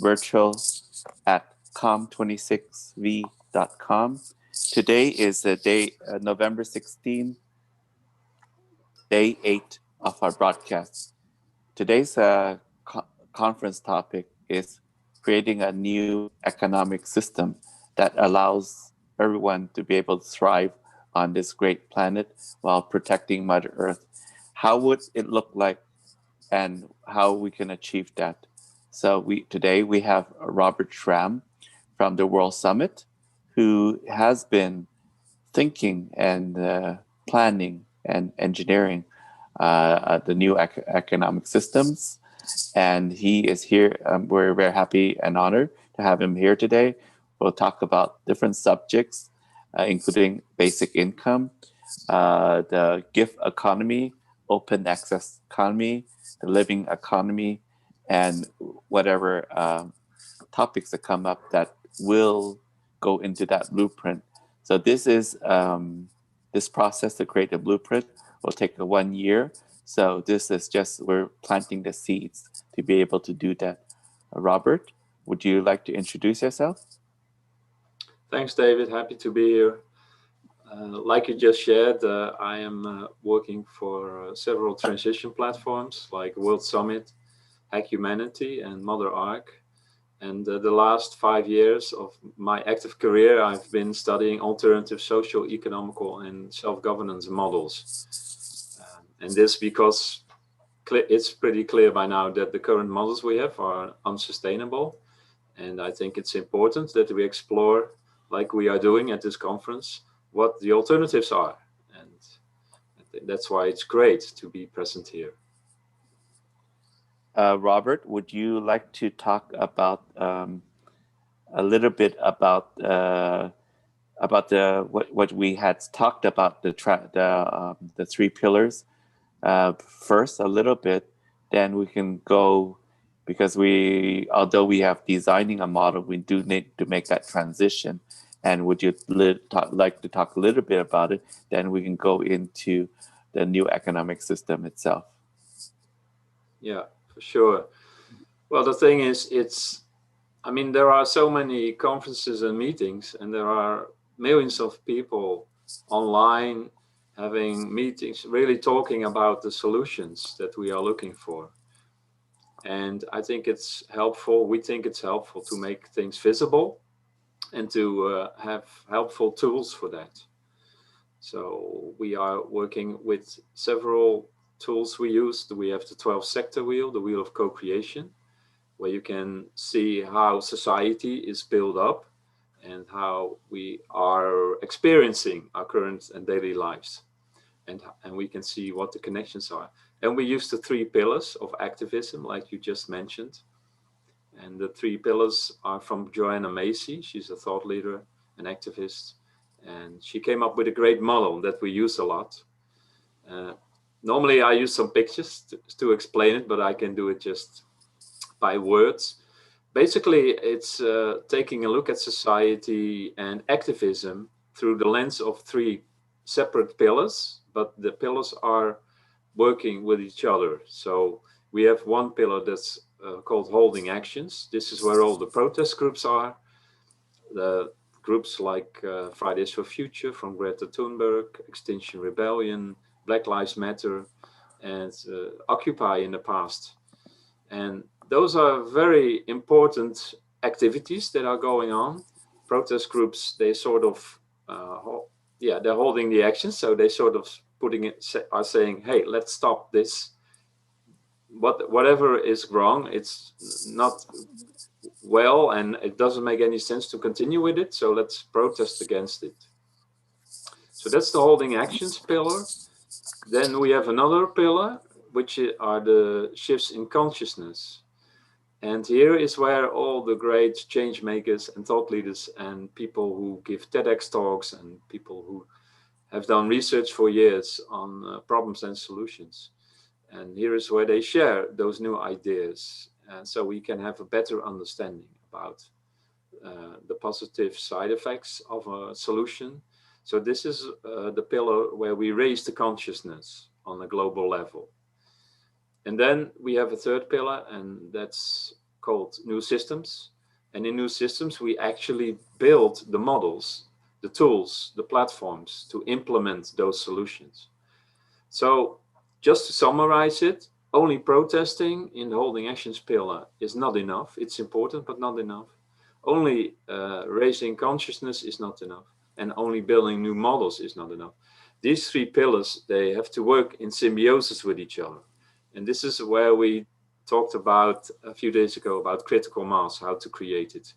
virtual at com26v.com. Today is the day, November 16, day 8 of our broadcast. Today's conference topic is creating a new economic system that allows everyone to be able to thrive on this great planet while protecting Mother Earth. How would it look like and how we can achieve that? So today we have Robert Schramm from the World Summit, who has been thinking and planning and engineering the new economic systems. And he is here. We're very happy and honored to have him here today. We'll talk about different subjects, including basic income, the gift economy, open access economy, the living economy, and whatever topics that come up that will go into that blueprint. So this process to create a blueprint will take 1 year. So this is just, we're planting the seeds to be able to do that. Robert, would you like to introduce yourself? Thanks, David. Happy to be here. Like you just shared, I am working for several transition platforms like World Summit, Hack Humanity, and Mother Ark. And the last 5 years of my active career, I've been studying alternative social, economical, and self-governance models. And this because it's pretty clear by now that the current models we have are unsustainable. And I think it's important that we explore, like we are doing at this conference, what the alternatives are. And that's why it's great to be present here. Robert, would you like to talk about a little bit about what we had talked about the 3 pillars first a little bit, then we can go, because although we have designing a model, we do need to make that transition. And would you like to talk a little bit about it? Then we can go into the new economic system itself. Yeah, for sure. Well, the thing is, there are so many conferences and meetings, and there are millions of people online having meetings, really talking about the solutions that we are looking for. And I think it's helpful, we think it's helpful to make things visible and to have helpful tools for that. So we are working with several tools we use. We have the 12 sector wheel, the wheel of co-creation, where you can see how society is built up and how we are experiencing our current and daily lives. And we can see what the connections are. And we use the 3 pillars of activism, like you just mentioned. And the 3 pillars are from Joanna Macy. She's a thought leader, an activist. And she came up with a great model that we use a lot. Normally I use some pictures to explain it, but I can do it just by words. Basically, it's taking a look at society and activism through the lens of 3 separate pillars, but the pillars are working with each other. So we have one pillar that's called holding actions. This is where all the protest groups are. The groups like Fridays for Future from Greta Thunberg, Extinction Rebellion, Black Lives Matter, and Occupy in the past. And those are very important activities that are going on. Protest groups, they sort of, they're holding the action. So they sort of are saying, hey, let's stop this. Whatever is wrong, it's not well, and it doesn't make any sense to continue with it. So let's protest against it. So that's the holding actions pillar. Then we have another pillar, which are the shifts in consciousness. And here is where all the great change makers and thought leaders and people who give TEDx talks and people who have done research for years on problems and solutions. And here is where they share those new ideas. And so we can have a better understanding about the positive side effects of a solution. So this is the pillar where we raise the consciousness on a global level. And then we have a third pillar, and that's called new systems. And in new systems, we actually build the models, the tools, the platforms to implement those solutions. So just to summarize it, only protesting in the holding actions pillar is not enough. It's important, but not enough. Only raising consciousness is not enough. And only building new models is not enough. These three pillars, they have to work in symbiosis with each other. And this is where we talked about a few days ago about critical mass, how to create it.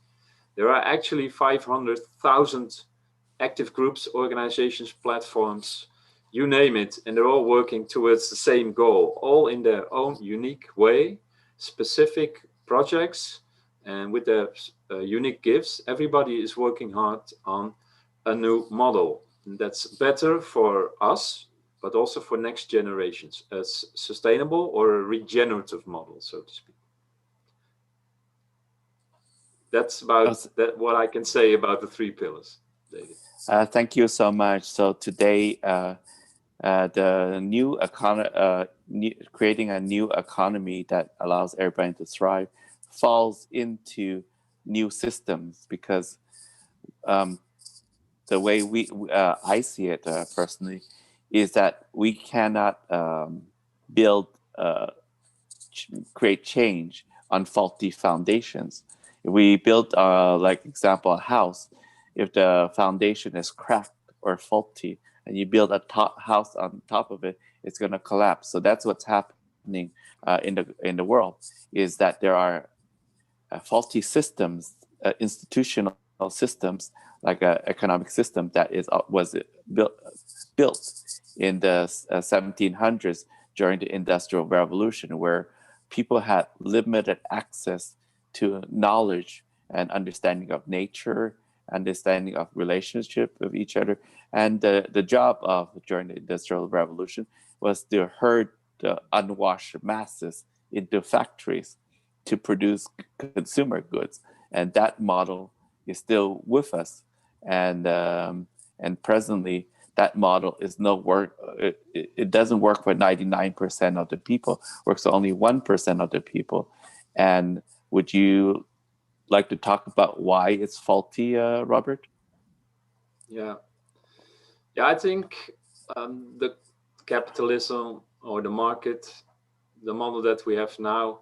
There are actually 500,000 active groups, organizations, platforms, you name it, and they're all working towards the same goal, all in their own unique way, specific projects, and with their unique gifts. Everybody is working hard on a new model that's better for us, but also for next generations, a sustainable or a regenerative model, so to speak. That's about what I can say about the three pillars, David. Thank you so much. So today, the new economy, creating a new economy that allows everybody to thrive, falls into new systems, because the way I see it personally is that we cannot create change on faulty foundations. If we build, like example, a house, if the foundation is cracked or faulty, and you build a house on top of it, it's going to collapse. So that's what's happening in the world, is that there are faulty systems, institutional systems, like an economic system that was built in the 1700s during the Industrial Revolution, where people had limited access to knowledge and understanding of nature, understanding of relationship with each other. And the job of during the Industrial Revolution was to herd the unwashed masses into factories to produce consumer goods. And that model is still with us. And presently, that model is no work. It doesn't work for 99% of the people. Works for only 1% of the people. And would you like to talk about why it's faulty, Robert? Yeah, I think the capitalism or the market, the model that we have now,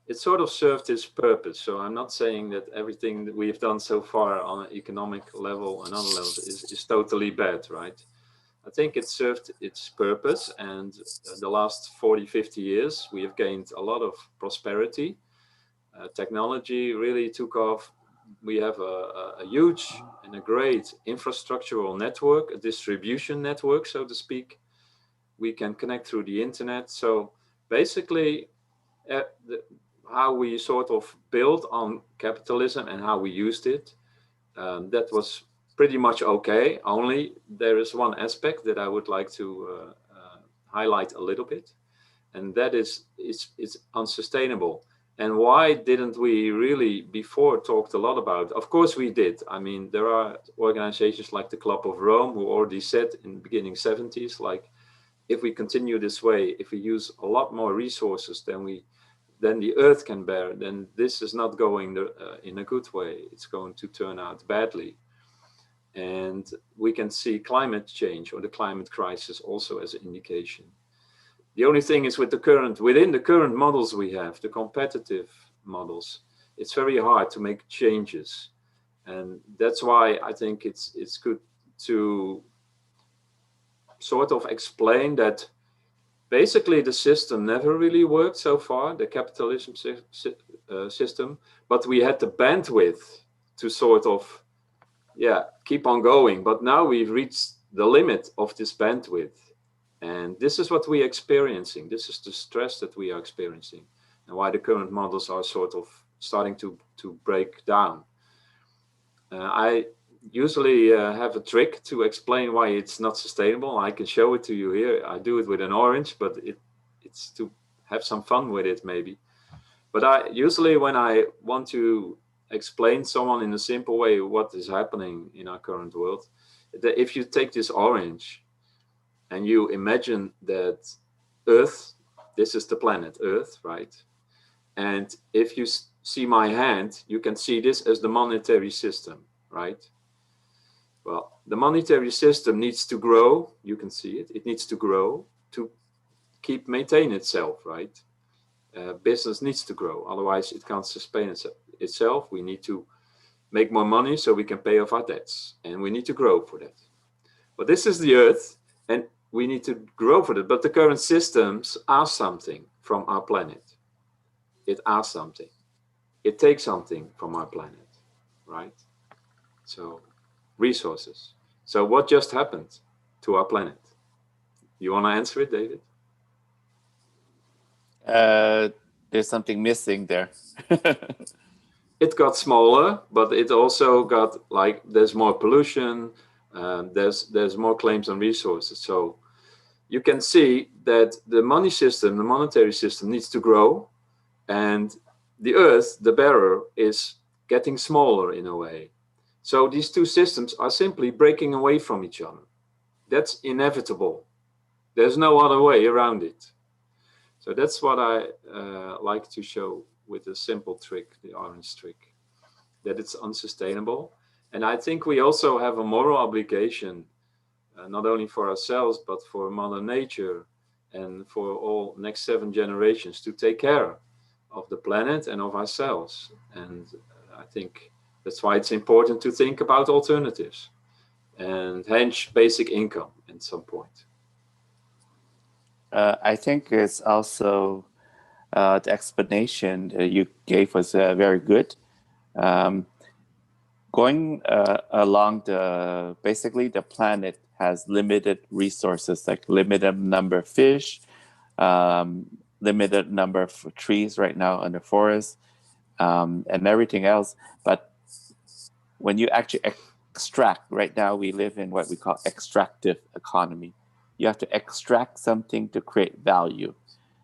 it sort of served its purpose. So I'm not saying that everything that we've done so far on an economic level and other levels is totally bad, right? I think it served its purpose, and the last 40, 50 years, we have gained a lot of prosperity. Technology really took off. We have a huge and a great infrastructural network, a distribution network, so to speak. We can connect through the internet. So basically, how we sort of built on capitalism and how we used it, that was pretty much okay. Only there is one aspect that I would like to highlight a little bit, and that is it's unsustainable. And why didn't we really before talked a lot about? Of course we did. I mean, there are organizations like the Club of Rome who already said in the beginning 70s, like, if we continue this way, if we use a lot more resources than the earth can bear, then this is not going in a good way. It's going to turn out badly. And we can see climate change or the climate crisis also as an indication. The only thing is within the current models we have, the competitive models, it's very hard to make changes. And that's why I think it's good to sort of explain that basically the system never really worked so far, the capitalism system, but we had the bandwidth to sort of, keep on going. But now we've reached the limit of this bandwidth. And this is what we're experiencing. This is the stress that we are experiencing, and why the current models are sort of starting to break down. I usually have a trick to explain why it's not sustainable. I can show it to you here. I do it with an orange, but it's to have some fun with it maybe. But I usually, when I want to explain someone in a simple way what is happening in our current world, that if you take this orange and you imagine that Earth, this is the planet Earth, right? And if you see my hand, you can see this as the monetary system, right? Well, the monetary system needs to grow. You can see it. It needs to grow to maintain itself, right? Business needs to grow. Otherwise, it can't sustain itself. We need to make more money so we can pay off our debts. And we need to grow for that. But this is the earth, and we need to grow for that. But the current systems ask something from our planet. It asks something. It takes something from our planet, right? So, resources. So what just happened to our planet? You want to answer it, David? There's something missing there. It got smaller, but it also got like there's more pollution. There's more claims on resources. So you can see that the money system, the monetary system, needs to grow, and the Earth, the bearer, is getting smaller in a way. So these two systems are simply breaking away from each other. That's inevitable. There's no other way around it. So that's what I like to show with a simple trick, the orange trick, that it's unsustainable. And I think we also have a moral obligation, not only for ourselves, but for Mother Nature and for all next 7 generations, to take care of the planet and of ourselves. And I think that's why it's important to think about alternatives and hence basic income at some point. I think it's also the explanation you gave was very good. Going along basically the planet has limited resources, like limited number of fish, limited number of trees right now in the forest, and everything else. But when you actually extract, right now we live in what we call extractive economy. You have to extract something to create value.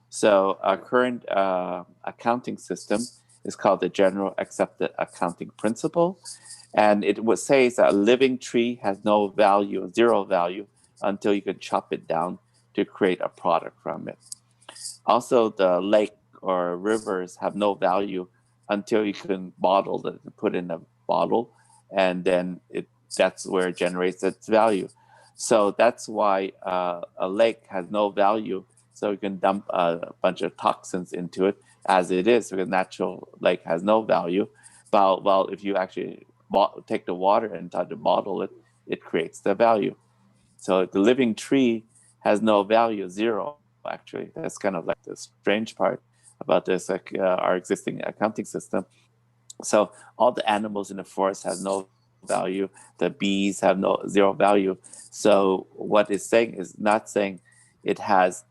So our current accounting system is called the General Accepted Accounting Principle. And it would say that a living tree has no value, zero value, until you can chop it down to create a product from it. Also, the lake or rivers have no value until you can bottle it, put in a bottle, and then that's where it generates its value. So that's why a lake has no value. So you can dump a bunch of toxins into it as it is, because natural lake has no value. Well, if you actually take the water and try to bottle it, it creates the value. So the living tree has no value, zero, actually. That's kind of like the strange part about this, like our existing accounting system. So all the animals in the forest have no value. The bees have zero value. So what it's saying is not saying it has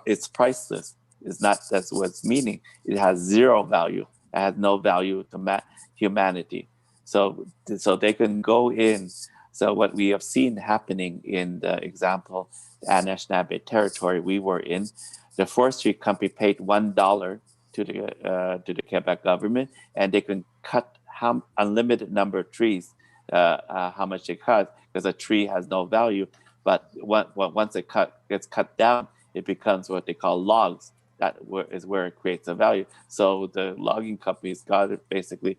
it's priceless. It's not, that's what it's meaning. It has zero value. It has no value to humanity. So they can go in. So what we have seen happening in the example, the Anishinaabe territory we were in, the forestry company paid $1 to the Quebec government, and they can cut unlimited number of trees, how much they cut, because a tree has no value. But once it gets cut down, it becomes what they call logs. That is where it creates a value. So the logging companies got it basically.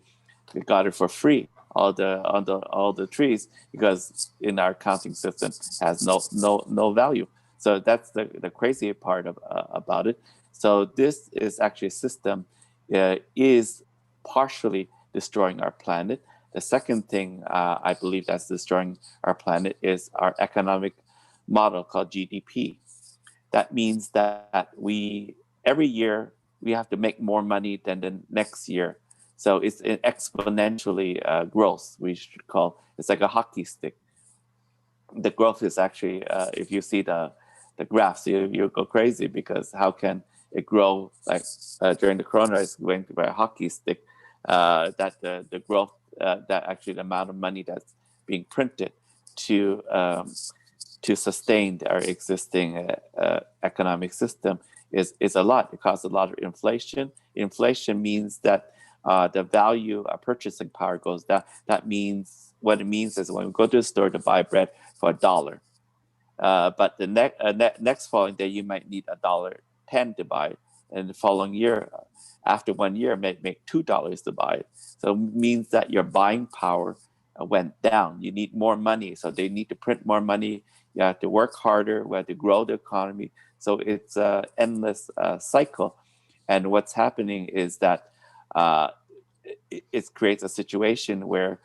They got it for free, all the trees, because in our counting system has no value. So that's the crazy part about it. So this is actually a system is partially destroying our planet. The second thing I believe that's destroying our planet is our economic model called GDP. That means that every year we have to make more money than the next year. So it's an exponentially growth, we should call. It's like a hockey stick. The growth is actually, if you see the graphs, you go crazy, because how can it grow like during the corona is going to be a hockey stick, that the growth, that actually the amount of money that's being printed to sustain our existing economic system is a lot. It causes a lot of inflation. Inflation means that the value of purchasing power goes down. That means, what it means is when we go to the store to buy bread for $1, but the next following day you might need $1.10 to buy and the following year, after 1 year, make $2 to buy it. So it means that your buying power went down. You need more money, so they need to print more money. You have to work harder. We have to grow the economy. So it's an endless cycle. And what's happening is that it creates a situation where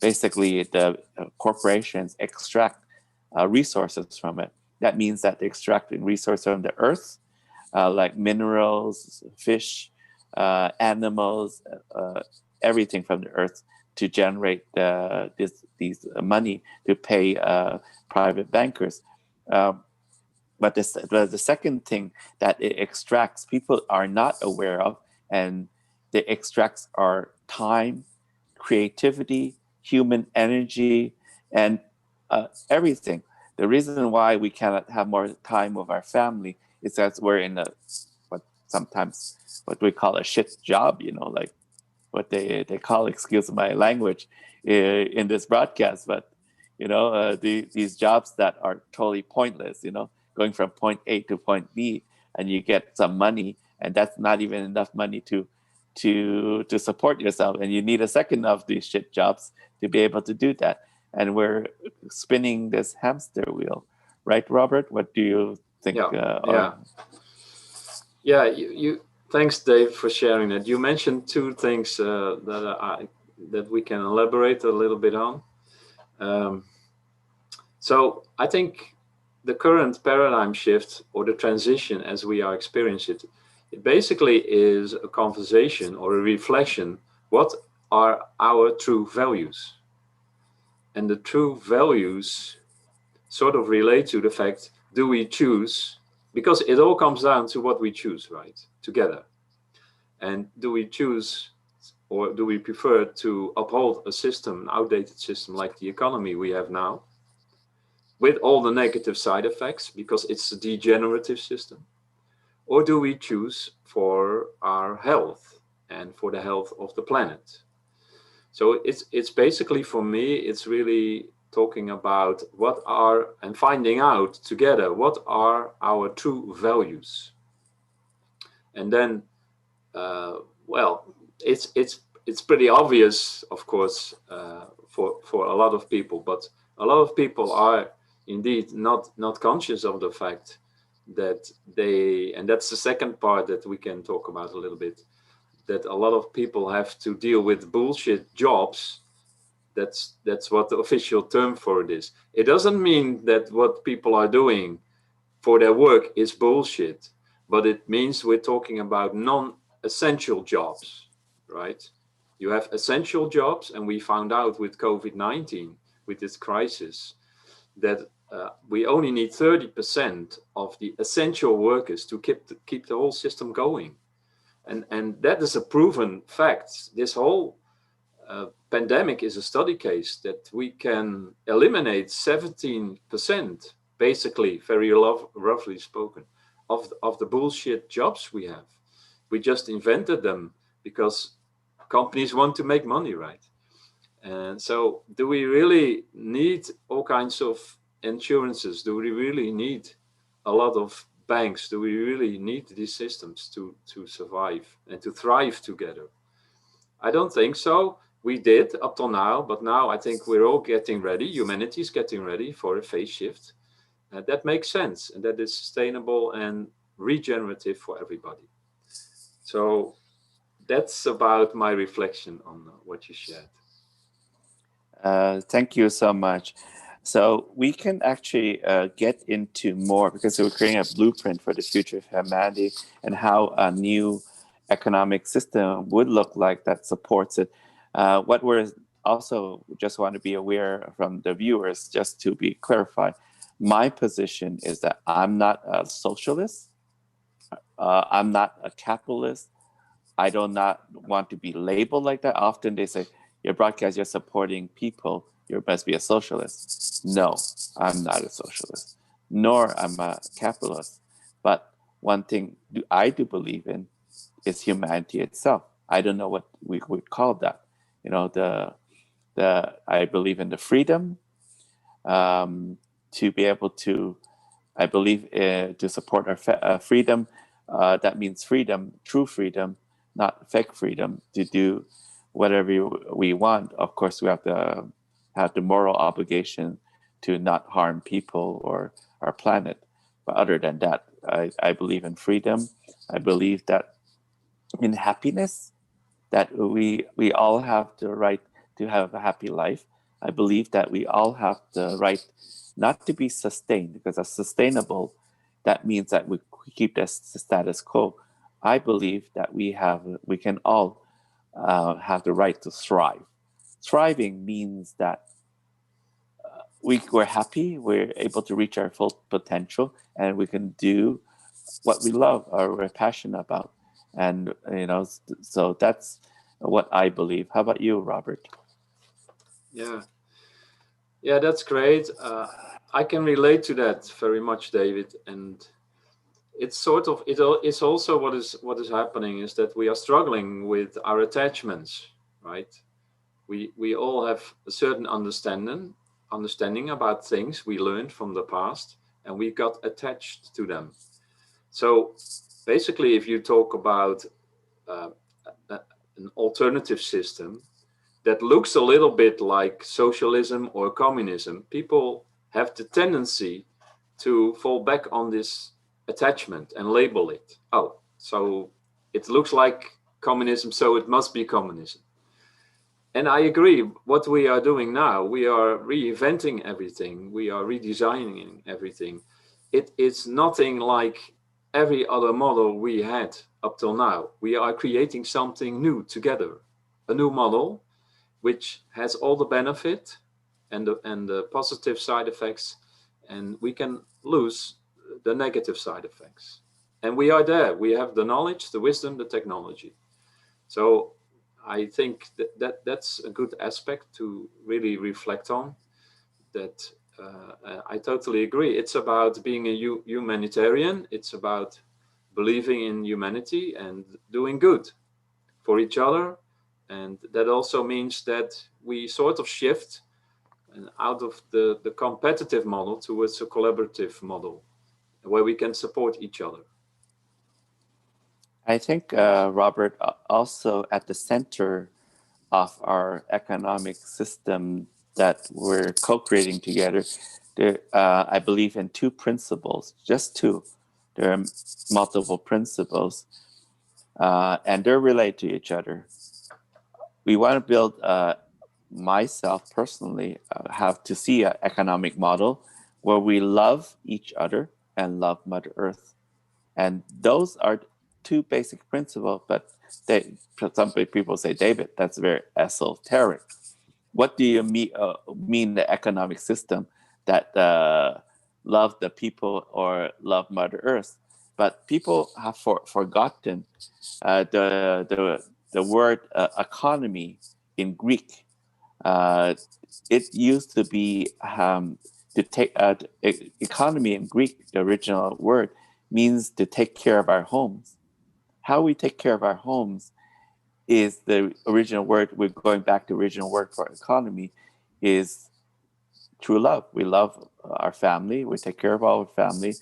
basically the corporations extract resources from it. That means that they're extracting resources from the earth, like minerals, fish, animals, everything from the earth, to generate these money to pay private bankers. But the second thing that it extracts, people are not aware of, and it extracts our time, creativity, human energy, and everything. The reason why we cannot have more time with our family is that we're in what we call a shit job, like what they call, excuse my language, in this broadcast, but these jobs that are totally pointless, going from point A to point B, and you get some money, and that's not even enough money to support yourself, and you need a second of these shit jobs to be able to do that. And we're spinning this hamster wheel, right, Robert? What do you think? You thanks, Dave, for sharing that. You mentioned two things that we can elaborate a little bit on. So I think the current paradigm shift, or the transition as we are experiencing it basically is a conversation or a reflection. What are our true values? And the true values sort of relate to the fact, do we choose, because it all comes down to what we choose, right, together. And do we choose, or do we prefer to uphold a system, an outdated system like the economy we have now, with all the negative side effects because it's a degenerative system? Or do we choose for our health and for the health of the planet? So it's basically, for me, it's really talking about and finding out together what are our true values. And then, it's pretty obvious, of course, for a lot of people, but a lot of people are indeed not conscious of the fact that and that's the second part that we can talk about a little bit, that a lot of people have to deal with bullshit jobs. That's what the official term for it is. It doesn't mean that what people are doing for their work is bullshit, but it means we're talking about non-essential jobs, right? You have essential jobs, and we found out with COVID-19, with this crisis, that we only need 30% of the essential workers to keep the whole system going. And that is a proven fact. This whole pandemic is a study case that we can eliminate 17%, basically, very roughly spoken, of the bullshit jobs we have. We just invented them because companies want to make money, right? And so do we really need all kinds of insurances? Do we really need a lot of banks? Do we really need these systems to survive and to thrive together? I don't think so. We did up till now, but now I think we're all getting ready. Humanity is getting ready for a phase shift. That makes sense, and that is sustainable and regenerative for everybody. So that's about my reflection on what you shared. Thank you so much. So we can actually get into more, because we're creating a blueprint for the future of humanity and how a new economic system would look like that supports it. What we're also just want to be aware from the viewers, just to be clarified, my position is that I'm not a socialist. I'm not a capitalist. I do not want to be labeled like that. Often they say, your broadcast, you're supporting people, you must be a socialist. No, I'm not a socialist, nor I'm a capitalist. But one thing I do believe in is humanity itself. I don't know what we would call that. I believe in the freedom to be able to I believe to support our freedom, that means freedom, true freedom, not fake freedom, to do whatever we want. Of course, we have to have the moral obligation to not harm people or our planet. But other than that, I believe in freedom. I believe that in happiness, that we all have the right to have a happy life. I believe that we all have the right not to be sustained, because as sustainable, that means that we keep the status quo. I believe that we can all have the right to thrive. Thriving means that we're happy, we're able to reach our full potential, and we can do what we love or we're passionate about. And so that's what I believe. How about you, Robert? Yeah, that's great. I can relate to that very much, David. And it's sort of it's also what is happening is that we are struggling with our attachments, right? We all have a certain understanding about things we learned from the past, and we got attached to them. So basically, if you talk about uh, an alternative system that looks a little bit like socialism or communism, people have the tendency to fall back on this attachment and label it. Oh, so it looks like communism, so it must be communism. And I agree, what we are doing now, we are reinventing everything, we are redesigning everything. It's nothing like every other model we had up till now. We are creating something new together, a new model which has all the benefit and the positive side effects, and we can lose the negative side effects. And we are there. We have the knowledge, the wisdom, the technology. So I think that's a good aspect to really reflect on. That I totally agree. It's about being a humanitarian. It's about believing in humanity and doing good for each other. And that also means that we sort of shift out of the competitive model towards a collaborative model where we can support each other. I think, Robert, also at the center of our economic system that we're co-creating together, I believe in two principles, just two. There are multiple principles, and they're related to each other. We want to build, myself personally, have to see an economic model where we love each other and love Mother Earth. And those are two basic principles, but some people say, David, that's very esoteric. What do you mean the economic system that love the people or love Mother Earth? But people have forgotten the word economy in Greek. It used to be to take economy in Greek. The original word means to take care of our homes. How we take care of our homes is the original word. We're going back to the original word for economy is true love. We love our family. We take care of our family.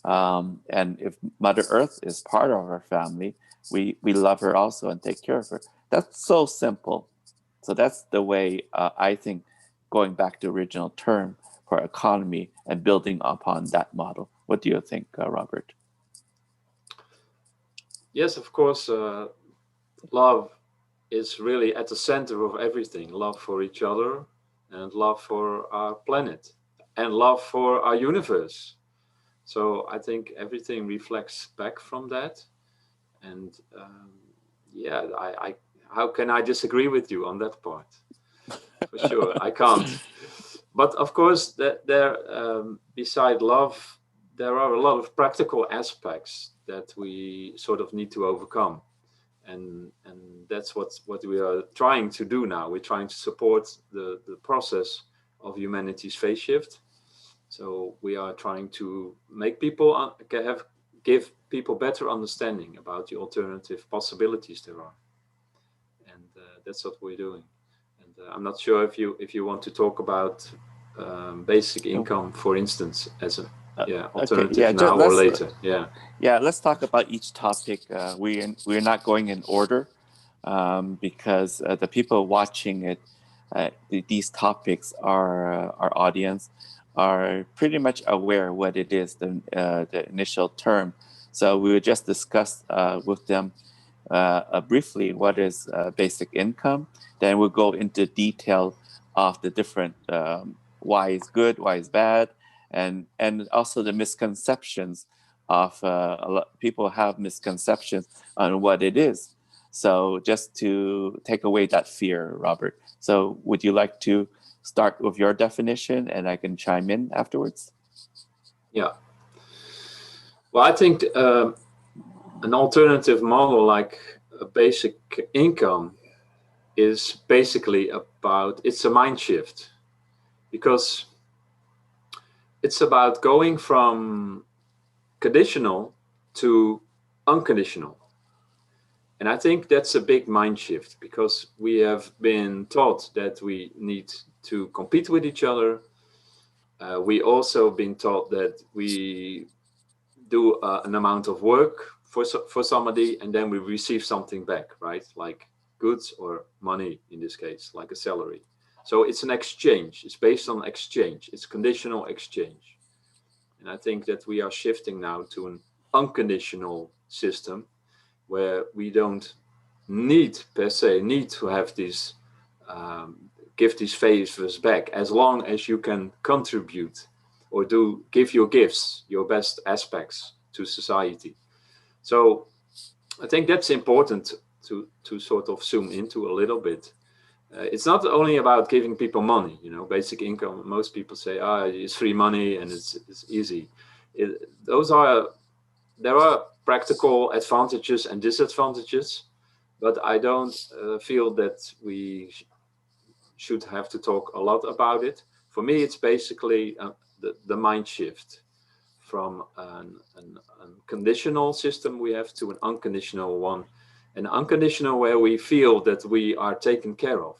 And if Mother Earth is part of our family, we love her also and take care of her. That's so simple. So that's the way I think, going back to the original term for economy and building upon that model. What do you think, Robert? Yes, of course, love is really at the center of everything. Love for each other and love for our planet and love for our universe. So I think everything reflects back from that. And yeah, how can I disagree with you on that part? For sure, I can't. But of course, beside love, there are a lot of practical aspects that we sort of need to overcome, and that's what we are trying to do now. We're trying to support the process of humanity's phase shift. So we are trying to make people give people better understanding about the alternative possibilities there are, and that's what we're doing. And I'm not sure if you want to talk about basic income, for instance, as a alternative now or later. Let's talk about each topic. We're not going in order because the people watching it, these topics, our audience, are pretty much aware what it is, the initial term. So we will just discuss with them briefly what is basic income. Then we'll go into detail of the different why is good, why is bad, and also the misconceptions of a lot people have misconceptions on what it is. So just to take away that fear, Robert. So would you like to start with your definition and I can chime in afterwards? Yeah. Well, I think an alternative model like a basic income is basically it's a mind shift, because it's about going from conditional to unconditional. And I think that's a big mind shift, because we have been taught that we need to compete with each other. We also been taught that we do an amount of work for somebody, and then we receive something back, right? Like goods or money in this case, like a salary. So it's an exchange. It's based on exchange. It's conditional exchange. And I think that we are shifting now to an unconditional system where we don't per se need to have these give these favors back, as long as you can contribute or give your gifts, your best aspects to society. So I think that's important to sort of zoom into a little bit. It's not only about giving people money, basic income. Most people say, it's free money and it's easy. There are practical advantages and disadvantages, but I don't feel that we should have to talk a lot about it. For me, it's basically the mind shift from a conditional system we have to an unconditional one, an unconditional where we feel that we are taken care of,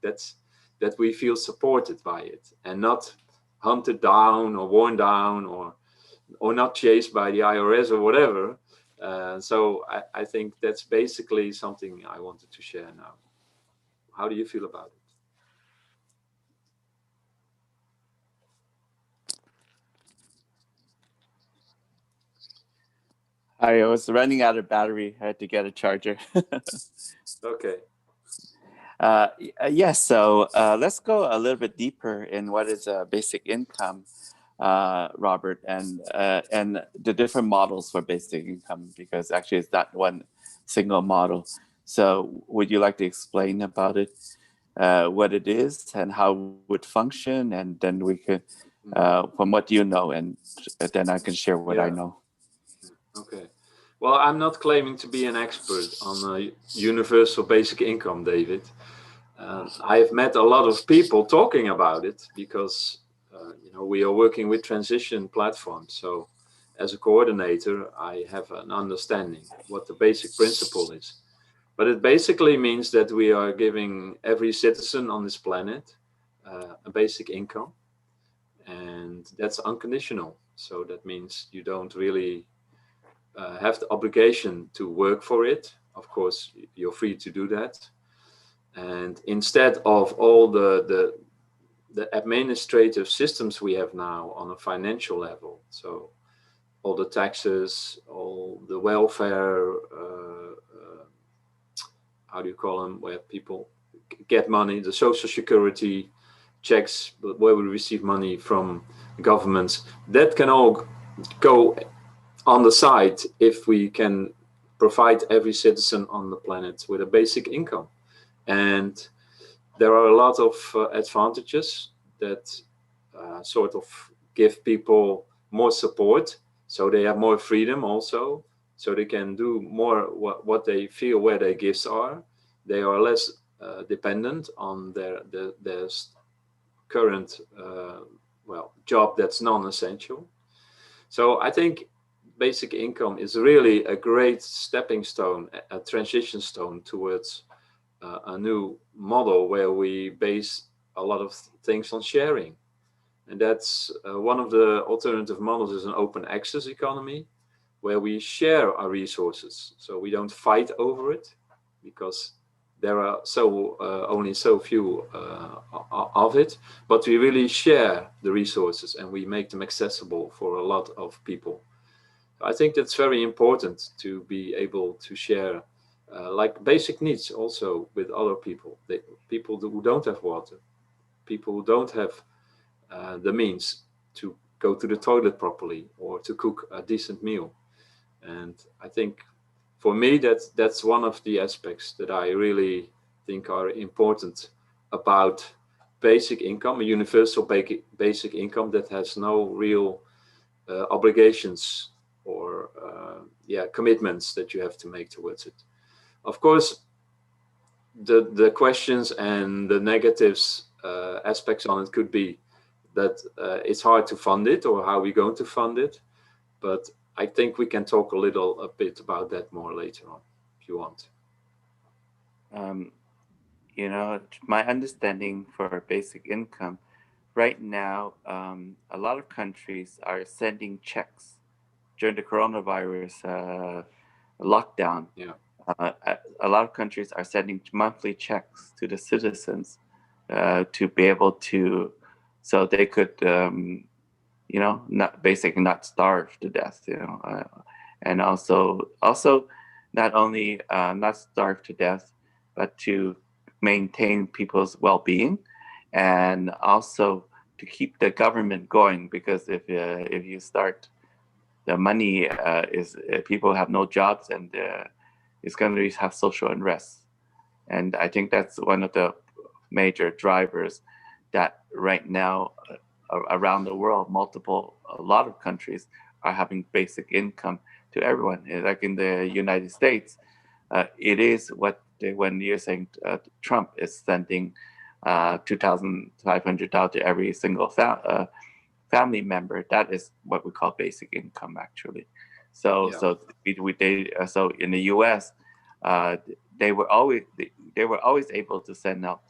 that we feel supported by it and not hunted down or worn down or not chased by the IRS or whatever. So I think that's basically something I wanted to share now. How do you feel about it? I was running out of battery. I had to get a charger. Okay. Yes, so let's go a little bit deeper in what is basic income, Robert, and the different models for basic income, because actually it's not one single model. So would you like to explain about it, what it is and how it would function, and then we could, from what you know, and then I can share what I know. Okay. Well, I'm not claiming to be an expert on universal basic income, David. I've met a lot of people talking about it because, we are working with transition platforms. So as a coordinator, I have an understanding what the basic principle is. But it basically means that we are giving every citizen on this planet a basic income. And that's unconditional. So that means you don't really have the obligation to work for it. Of course, you're free to do that. And instead of all the administrative systems we have now on a financial level, so all the taxes, all the welfare, how do you call them, where people get money, the social security checks, where we receive money from governments, that can all go on the side if we can provide every citizen on the planet with a basic income. And there are a lot of advantages that sort of give people more support, so they have more freedom also, so they can do more what they feel where their gifts are. They are less dependent on their current job that's non-essential. So I think basic income is really a great stepping stone, a transition stone towards a new model where we base a lot of things on sharing. And that's one of the alternative models is an open access economy where we share our resources. So we don't fight over it because there are only so few of it, but we really share the resources and we make them accessible for a lot of people. I think that's very important to be able to share like basic needs also with other people. People who don't have water, people who don't have the means to go to the toilet properly or to cook a decent meal. And I think for me, that's one of the aspects that I really think are important about basic income, a universal basic income that has no real obligations or commitments that you have to make towards it. Of course, the questions and the negatives aspects on it could be that it's hard to fund it or how we're going to fund it. But I think we can talk a bit about that more later on, if you want. You know, my understanding for basic income right now, a lot of countries are sending checks during the coronavirus lockdown. Yeah. A lot of countries are sending monthly checks to the citizens to be able to, so they could, you know, not starve to death. You know, and also not only not starve to death, but to maintain people's well-being, and also to keep the government going. Because if you start, the money is people have no jobs, and it's going to have social unrest. And I think that's one of the major drivers that right now around the world, a lot of countries are having basic income to everyone. Like in the United States, it is what when you're saying Trump is sending $2,500 to every single family member. That is what we call basic income, actually. So so in the U.S. They were always able to send out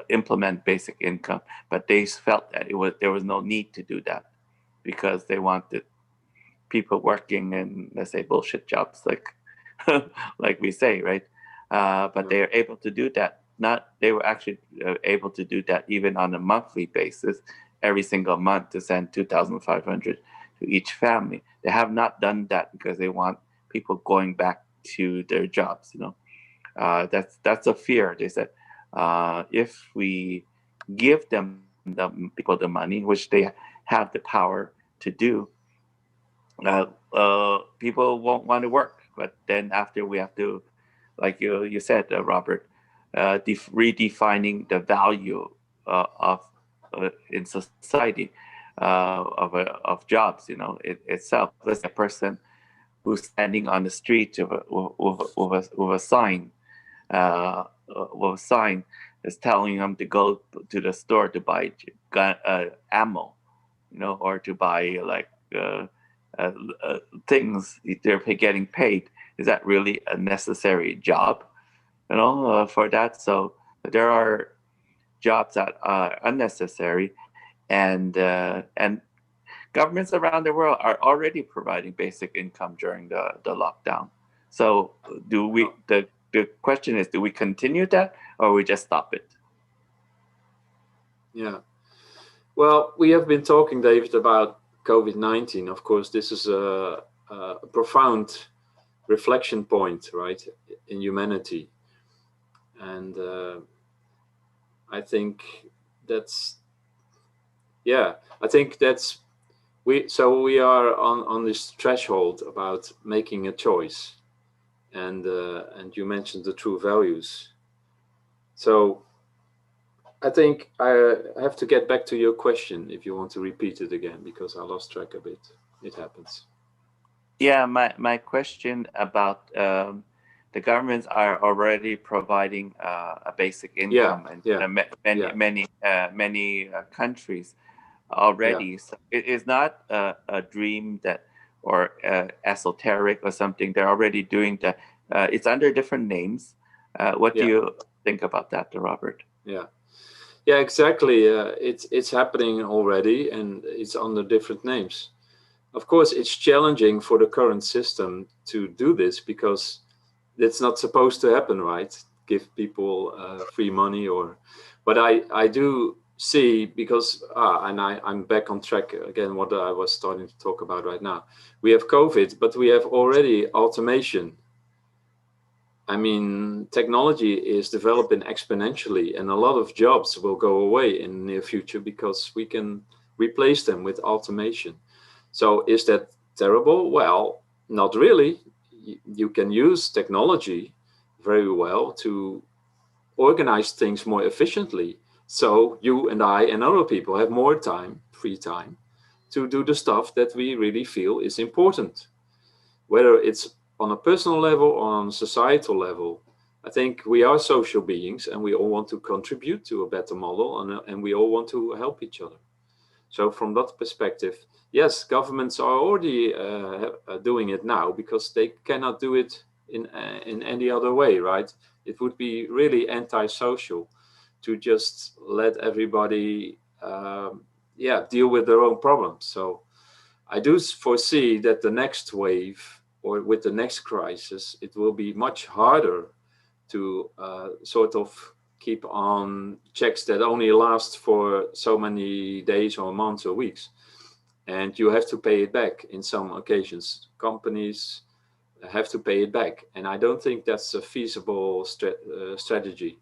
implement basic income, but they felt that there was no need to do that because they wanted people working in, let's say, bullshit jobs, like like we say, right? But they are able to do that. They were actually able to do that even on a monthly basis, every single month, to send 2,500 to each family. They have not done that because they want people going back to their jobs. You know, that's a fear. They said if we give them the people the money, which they have the power to do, people won't want to work. But then after we have to, like you said, Robert, redefining the value of in society of jobs. You know, itself. Let's say a person who's standing on the street with a sign, is telling them to go to the store to buy ammo, you know, or to buy like things they're getting paid. Is that really a necessary job, you know, for that? So there are jobs that are unnecessary, and governments around the world are already providing basic income during the lockdown. So do we? The question is, do we continue that or we just stop it? Yeah. Well, we have been talking, David, about COVID-19. Of course, this is a profound reflection point, right, in humanity. And I think that's, we are on this threshold about making a choice. And you mentioned the true values. So I think I have to get back to your question if you want to repeat it again, because I lost track a bit. It happens. Yeah, my question about the governments are already providing a basic income, many countries already. Yeah. So it is not a dream that or esoteric or something. They're already doing that. It's under different names. What do you think about that, Robert? Yeah. Yeah, exactly. It's happening already, and it's under different names. Of course, it's challenging for the current system to do this because it's not supposed to happen, right? Give people free money, or, but I do see, because and I'm back on track again. What I was starting to talk about right now, we have COVID, but we have already automation. I mean, technology is developing exponentially, and a lot of jobs will go away in the near future because we can replace them with automation. So, is that terrible? Well, not really. You can use technology very well to organize things more efficiently. So, you and I and other people have more time, free time, to do the stuff that we really feel is important, whether it's on a personal level or on a societal level. I think we are social beings and we all want to contribute to a better model, and we all want to help each other. So, from that perspective, yes, governments are already doing it now because they cannot do it in any other way, right? It would be really antisocial to just let everybody, yeah, deal with their own problems. So, I do foresee that the next wave, or with the next crisis, it will be much harder to sort of keep on checks that only last for so many days or months or weeks. And you have to pay it back in some occasions. Companies have to pay it back. And I don't think that's a feasible strategy.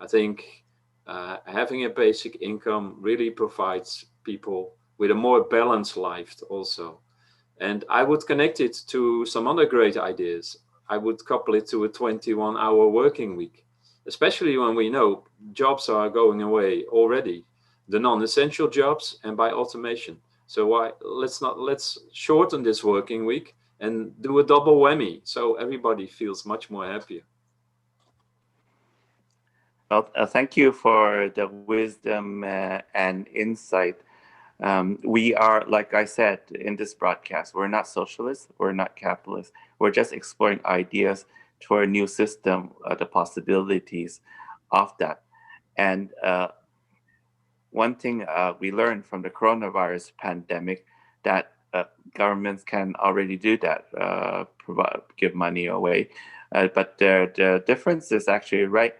I think having a basic income really provides people with a more balanced life also. And I would connect it to some other great ideas. I would couple it to a 21-hour working week, especially when we know jobs are going away already, the non-essential jobs and by automation. So why let's shorten this working week and do a double whammy so everybody feels much more happier. Well, thank you for the wisdom and insight. We are, like I said in this broadcast, we're not socialists, we're not capitalists. We're just exploring ideas for a new system, the possibilities of that. And one thing we learned from the coronavirus pandemic that governments can already do that, give money away. But the difference is actually right.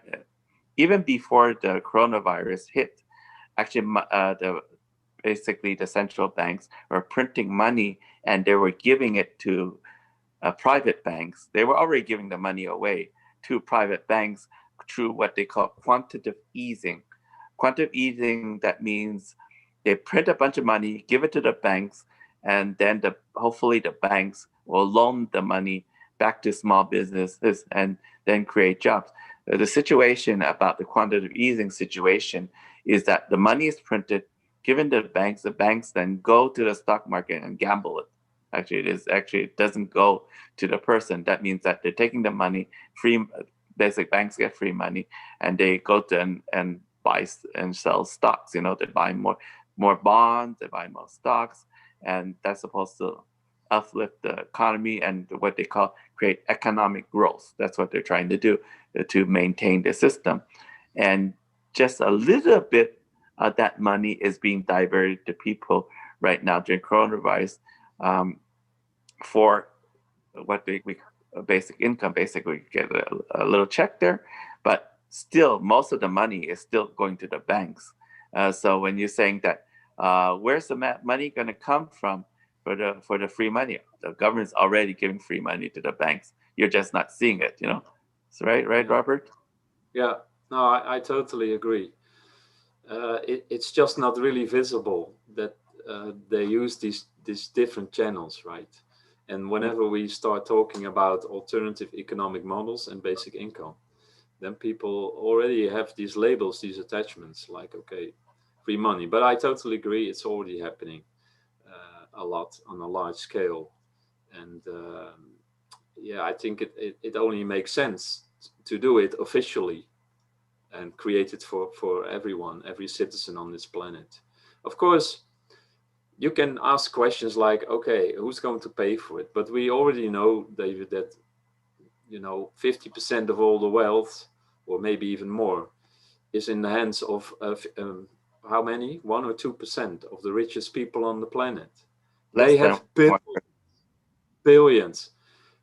Even before the coronavirus hit, actually, basically the central banks were printing money and they were giving it to private banks. They were already giving the money away to private banks through what they call quantitative easing. Quantitative easing, that means they print a bunch of money, give it to the banks, and then hopefully the banks will loan the money back to small businesses and then create jobs. The situation about the quantitative easing situation is that the money is printed, given to the banks then go to the stock market and gamble it. Actually it doesn't go to the person. That means that they're taking the money, free basic banks get free money, and they go to and buy and sell stocks. You know, they buy more bonds, they buy more stocks, and that's supposed to uplift the economy and what they call create economic growth. That's what they're trying to do to maintain the system. And just a little bit of that money is being diverted to people right now during coronavirus for what we basic income. Basically, get a little check there, but still, most of the money is still going to the banks. So when you're saying that, where's the money going to come from for the free money? The government's already giving free money to the banks. You're just not seeing it, you know. So right, Yeah, Robert. yeah. No, I totally agree. It's just not really visible that they use these different channels, right? And whenever we start talking about alternative economic models and basic income, then people already have these labels, these attachments, like, okay, free money. But I totally agree, it's already happening a lot on a large scale. And yeah, I think it only makes sense to do it officially and create it for everyone, every citizen on this planet. Of course, you can ask questions like, okay, who's going to pay for it? But we already know, David, that 50% of all the wealth, or maybe even more, is in the hands of how many? 1 or 2% of the richest people on the planet. Less They than have billions,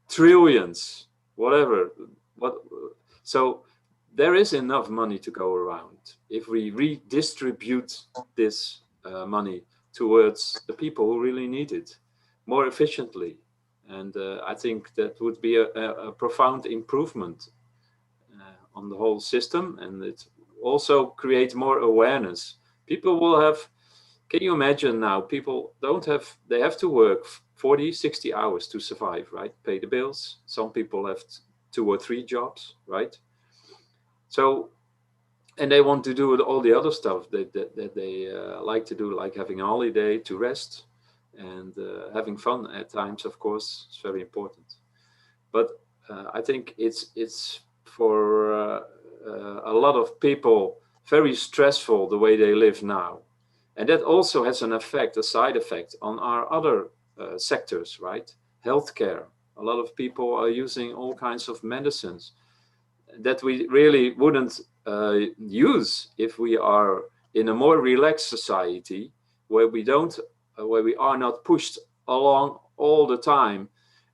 trillions, whatever. What? So there is enough money to go around if we redistribute this money towards the people who really need it more efficiently. And I think that would be a profound improvement on the whole system, and it also create more awareness. People will have, can you imagine now, people don't have, they have to work 40, 60 hours to survive, right? Pay the bills. Some people have 2 or 3 jobs, right? So, and they want to do all the other stuff that they like to do, like having a holiday, to rest, and having fun at times, of course, it's very important. But I think it's for a lot of people very stressful the way they live now, and that also has an effect, a side effect on our other sectors, right? Healthcare. A lot of people are using all kinds of medicines that we really wouldn't use if we are in a more relaxed society where we don't, where we are not pushed along all the time,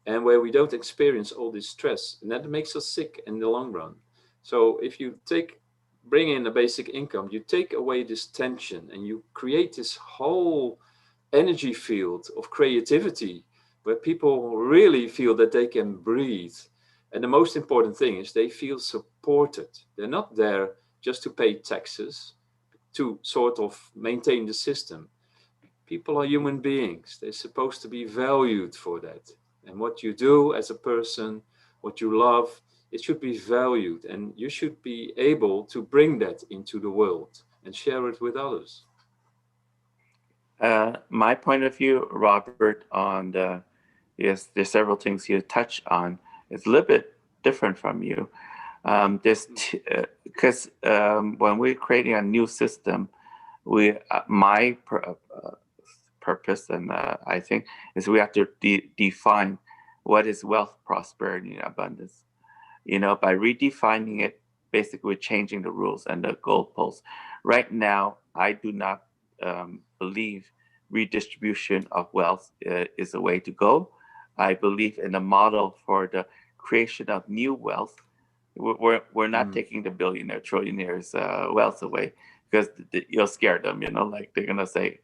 and where we don't experience all this stress, and that makes us sick in the long run. So if you bring in a basic income, you take away this tension and you create this whole energy field of creativity where people really feel that they can breathe. And the most important thing is they feel supported. They're not there just to pay taxes, to sort of maintain the system. People are human beings. They're supposed to be valued for that. And what you do as a person, what you love, it should be valued. And you should be able to bring that into the world and share it with others. My point of view, Robert, on yes, there's several things you touch on. It's a little bit different from you. Because when we're creating a new system, my purpose, and I think, is we have to define what is wealth, prosperity, and abundance. By redefining it, basically changing the rules and the goalposts. Right now, I do not believe redistribution of wealth is the way to go. I believe in a model for the creation of new wealth. We're not taking the billionaire, trillionaires' wealth away, because you'll scare them, like they're going to say,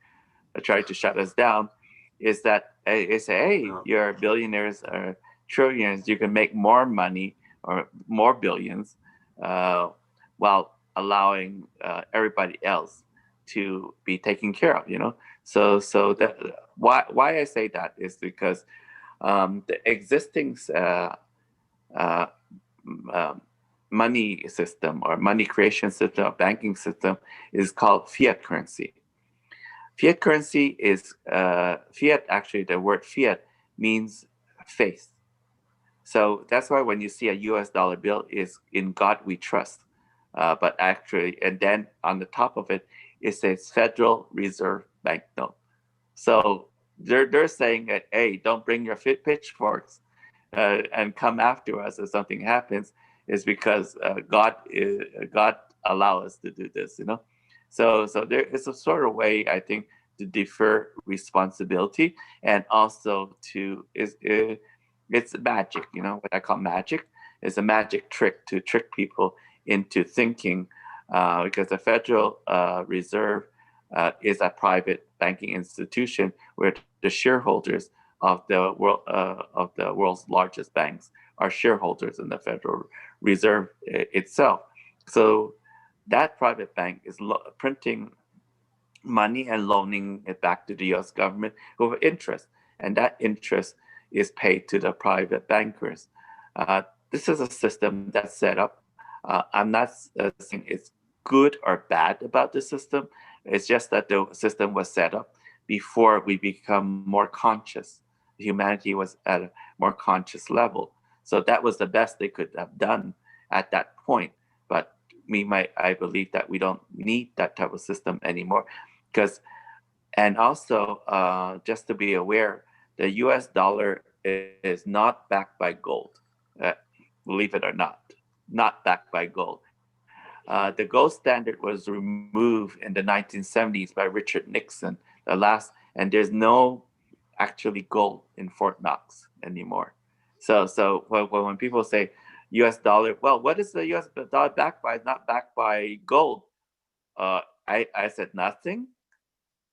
try to shut us down. Is that they say, hey, you're billionaires or trillions, you can make more money or more billions while allowing everybody else to be taken care of. So that why I say that is because the existing money system or money creation system or banking system is called fiat currency. Fiat currency is fiat. Actually, the word fiat means faith. So that's why when you see a US dollar bill, is in God we trust. But actually, and then on the top of it, it says Federal Reserve Bank note. So they're saying that, hey, don't bring your pitchforks and come after us if something happens, is because God allow us to do this. So there is a sort of way, I think, to defer responsibility, and also it's magic, what I call magic. It's a magic trick to trick people into thinking, because the Federal Reserve is a private banking institution where the shareholders of the world's largest banks are shareholders in the Federal Reserve itself. So that private bank is printing money and loaning it back to the U.S. government with interest, and that interest is paid to the private bankers. This is a system that's set up. I'm not saying it's good or bad about the system. It's just that the system was set up before we become more conscious. Humanity was at a more conscious level. So that was the best they could have done at that point. But I believe that we don't need that type of system anymore. And also, just to be aware, the US dollar is not backed by gold. Believe it or not backed by gold. The gold standard was removed in the 1970s by Richard Nixon, the last, and there's no actually gold in Fort Knox anymore. So when people say U.S. dollar, well, what is the U.S. dollar backed by? It's not backed by gold. I said nothing.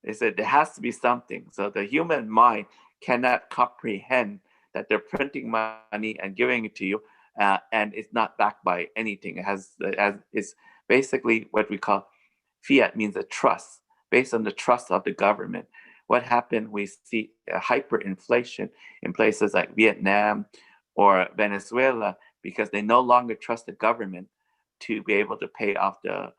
They said there has to be something. So the human mind cannot comprehend that they're printing money and giving it to you, and it's not backed by anything. It's basically what we call fiat, means a trust, based on the trust of the government. What happened? We see a hyperinflation in places like Vietnam or Venezuela because they no longer trust the government to be able to pay off the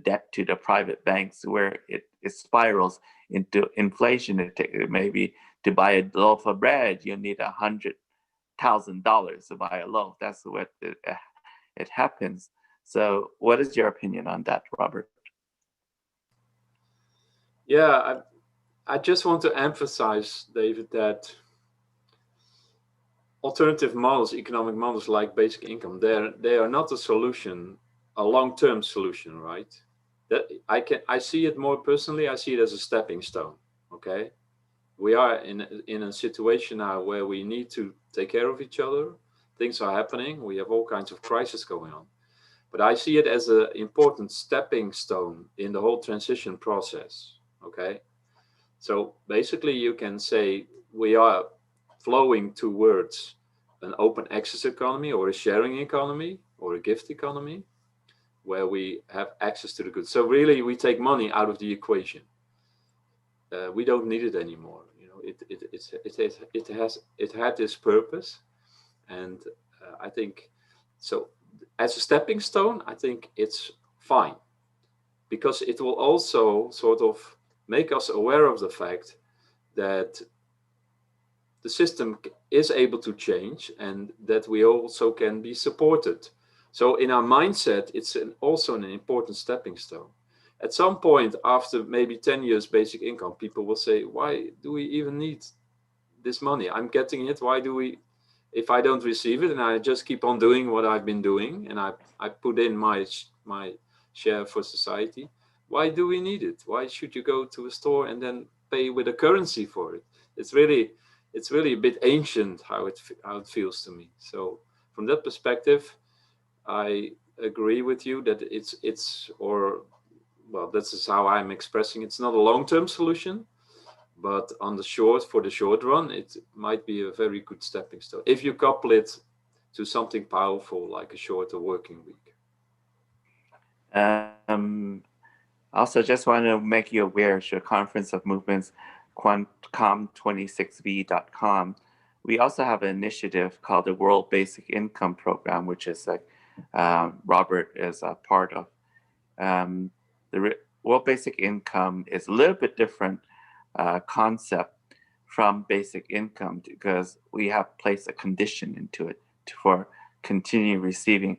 debt to the private banks, where it spirals into inflation. Maybe to buy a loaf of bread, you need $100,000 to buy a loaf. That's what it happens. So, what is your opinion on that, Robert? Yeah, I just want to emphasize, David, that alternative models, economic models like basic income, they are not a solution, a long-term solution, right? That I see it more personally. I see it as a stepping stone. Okay, we are in a situation now where we need to take care of each other. Things are happening. We have all kinds of crises going on, but I see it as an important stepping stone in the whole transition process. Okay, so basically, you can say we are flowing towards an open access economy or a sharing economy or a gift economy where we have access to the goods. So really, we take money out of the equation. We don't need it anymore. You know, it had this purpose, and I think so. As a stepping stone, I think it's fine because it will also sort of make us aware of the fact that the system is able to change and that we also can be supported. So in our mindset, it's also an important stepping stone. At some point after maybe 10 years basic income, people will say, why do we even need this money? I'm getting it. Why do we, if I don't receive it and I just keep on doing what I've been doing and I put in my share for society, why do we need it? Why should you go to a store and then pay with a currency for it? It's really a bit ancient how it feels to me. So from that perspective, I agree with you that this is how I'm expressing. It's not a long-term solution, but for the short run, it might be a very good stepping stone if you couple it to something powerful like a shorter working week. Also, just want to make you aware, the Conference of Movements, quantcom26v.com. We also have an initiative called the World Basic Income Program, which is like Robert is a part of. The World Basic Income is a little bit different concept from basic income because we have placed a condition into it for continue receiving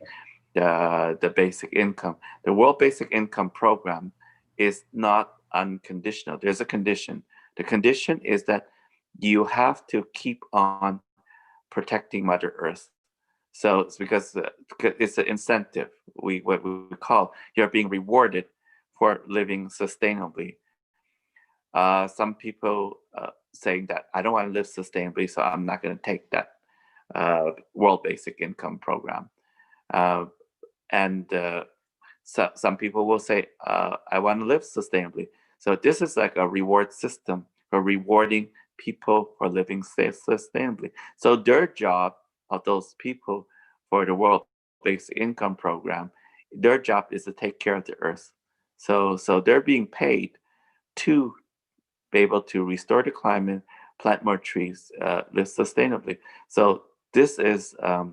the basic income. The World Basic Income Program is not unconditional. There's a condition. The condition is that you have to keep on protecting Mother Earth. So it's because it's an incentive. What we call you're being rewarded for living sustainably. Some people saying that I don't want to live sustainably, so I'm not going to take that World Basic Income Program. So some people will say, I want to live sustainably. So this is like a reward system for rewarding people for living sustainably. So their job of those people for the World Basic Income Program, their job is to take care of the earth. So they're being paid to be able to restore the climate, plant more trees, live sustainably. So this is a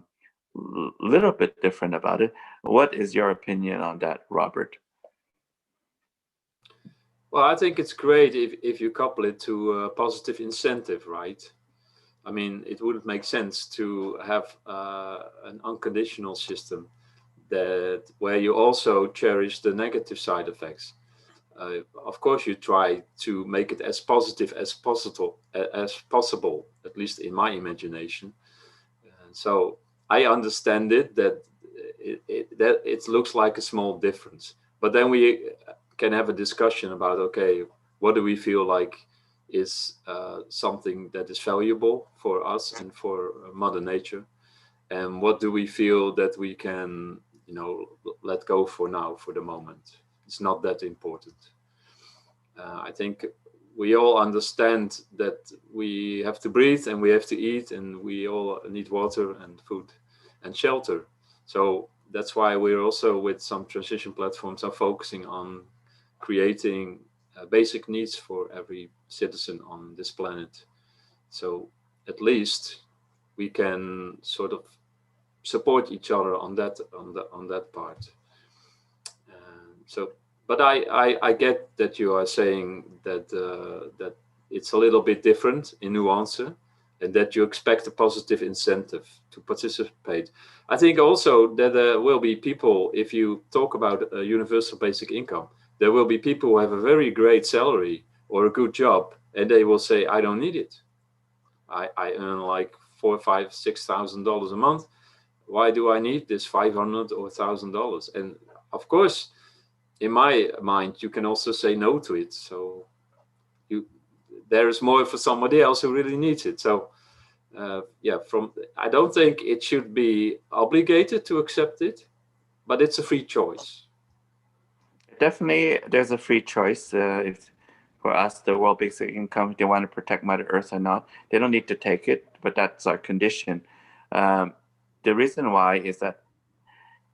little bit different about it. What is your opinion on that, Robert? Well, I think it's great if you couple it to a positive incentive, right? I mean, it wouldn't make sense to have an unconditional system where you also cherish the negative side effects. Of course, you try to make it as positive as possible, at least in my imagination. And so I understand it that it looks like a small difference. But then we can have a discussion about, okay, what do we feel like is something that is valuable for us and for Mother Nature, and what do we feel that we can, let go for now, for the moment. It's not that important. I think we all understand that we have to breathe and we have to eat, and we all need water and food and shelter. So that's why we're also, with some transition platforms, are focusing on creating basic needs for every citizen on this planet. So at least we can sort of support each other on that part. So, but I get that you are saying that it's a little bit different in nuance, and that you expect a positive incentive to participate. I think also that there will be people, if you talk about a universal basic income, there will be people who have a very great salary or a good job, and they will say, I don't need it. I earn like $4,000, $5,000, $6,000 a month. Why do I need this $500 or $1,000? And of course, in my mind, you can also say no to it. So there is more for somebody else who really needs it. So I don't think it should be obligated to accept it, but it's a free choice. Definitely, there's a free choice. If for us, the world basic income, they want to protect Mother Earth or not, they don't need to take it, but that's our condition. The reason why is that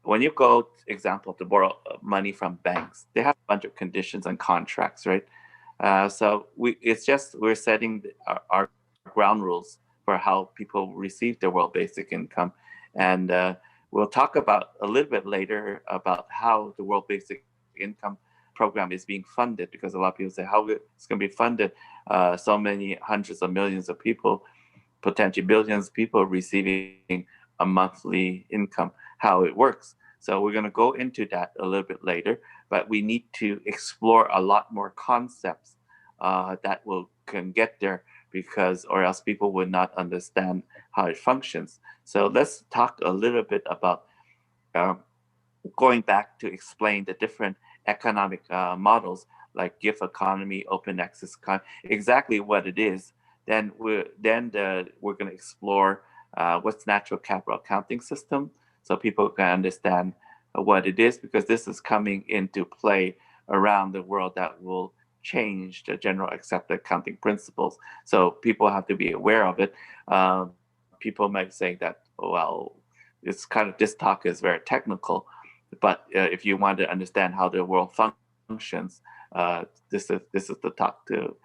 when you go, example, to borrow money from banks, they have a bunch of conditions and contracts, right? So we're setting our ground rules for how people receive the world basic income, and we'll talk about a little bit later about how the world basic income program is being funded, because a lot of people say how it's going to be funded. So many hundreds of millions of people, potentially billions of people receiving a monthly income, how it works. So we're going to go into that a little bit later, but we need to explore a lot more concepts that can get there, because or else people would not understand how it functions. So let's talk a little bit about going back to explain the different economic models like gift economy, open access economy, exactly what it is. Then we're going to explore what's natural capital accounting system, so people can understand what it is, because this is coming into play around the world that will change the general accepted accounting principles. So people have to be aware of it. People might say that, well, it's kind of, this talk is very technical, but if you want to understand how the world functions, this is the talk to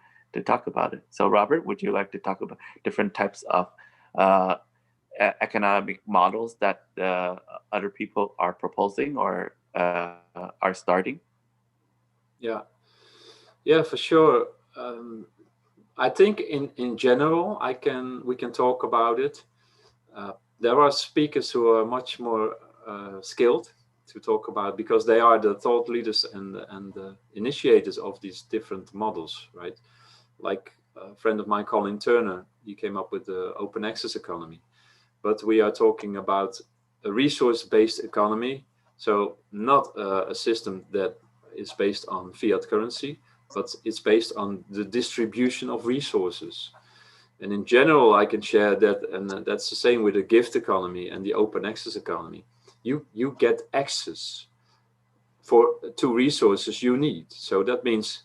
talk about it. So Robert, would you like to talk about different types of economic models that other people are proposing or are starting? Yeah, for sure. I think in general, we can talk about it. There are speakers who are much more skilled to talk about, because they are the thought leaders and the initiators of these different models, right? Like a friend of mine, Colin Turner, he came up with the open access economy. But we are talking about a resource-based economy, so not a system that is based on fiat currency, but it's based on the distribution of resources. And in general, I can share that, and that's the same with the gift economy and the open access economy. You get access to resources you need. So that means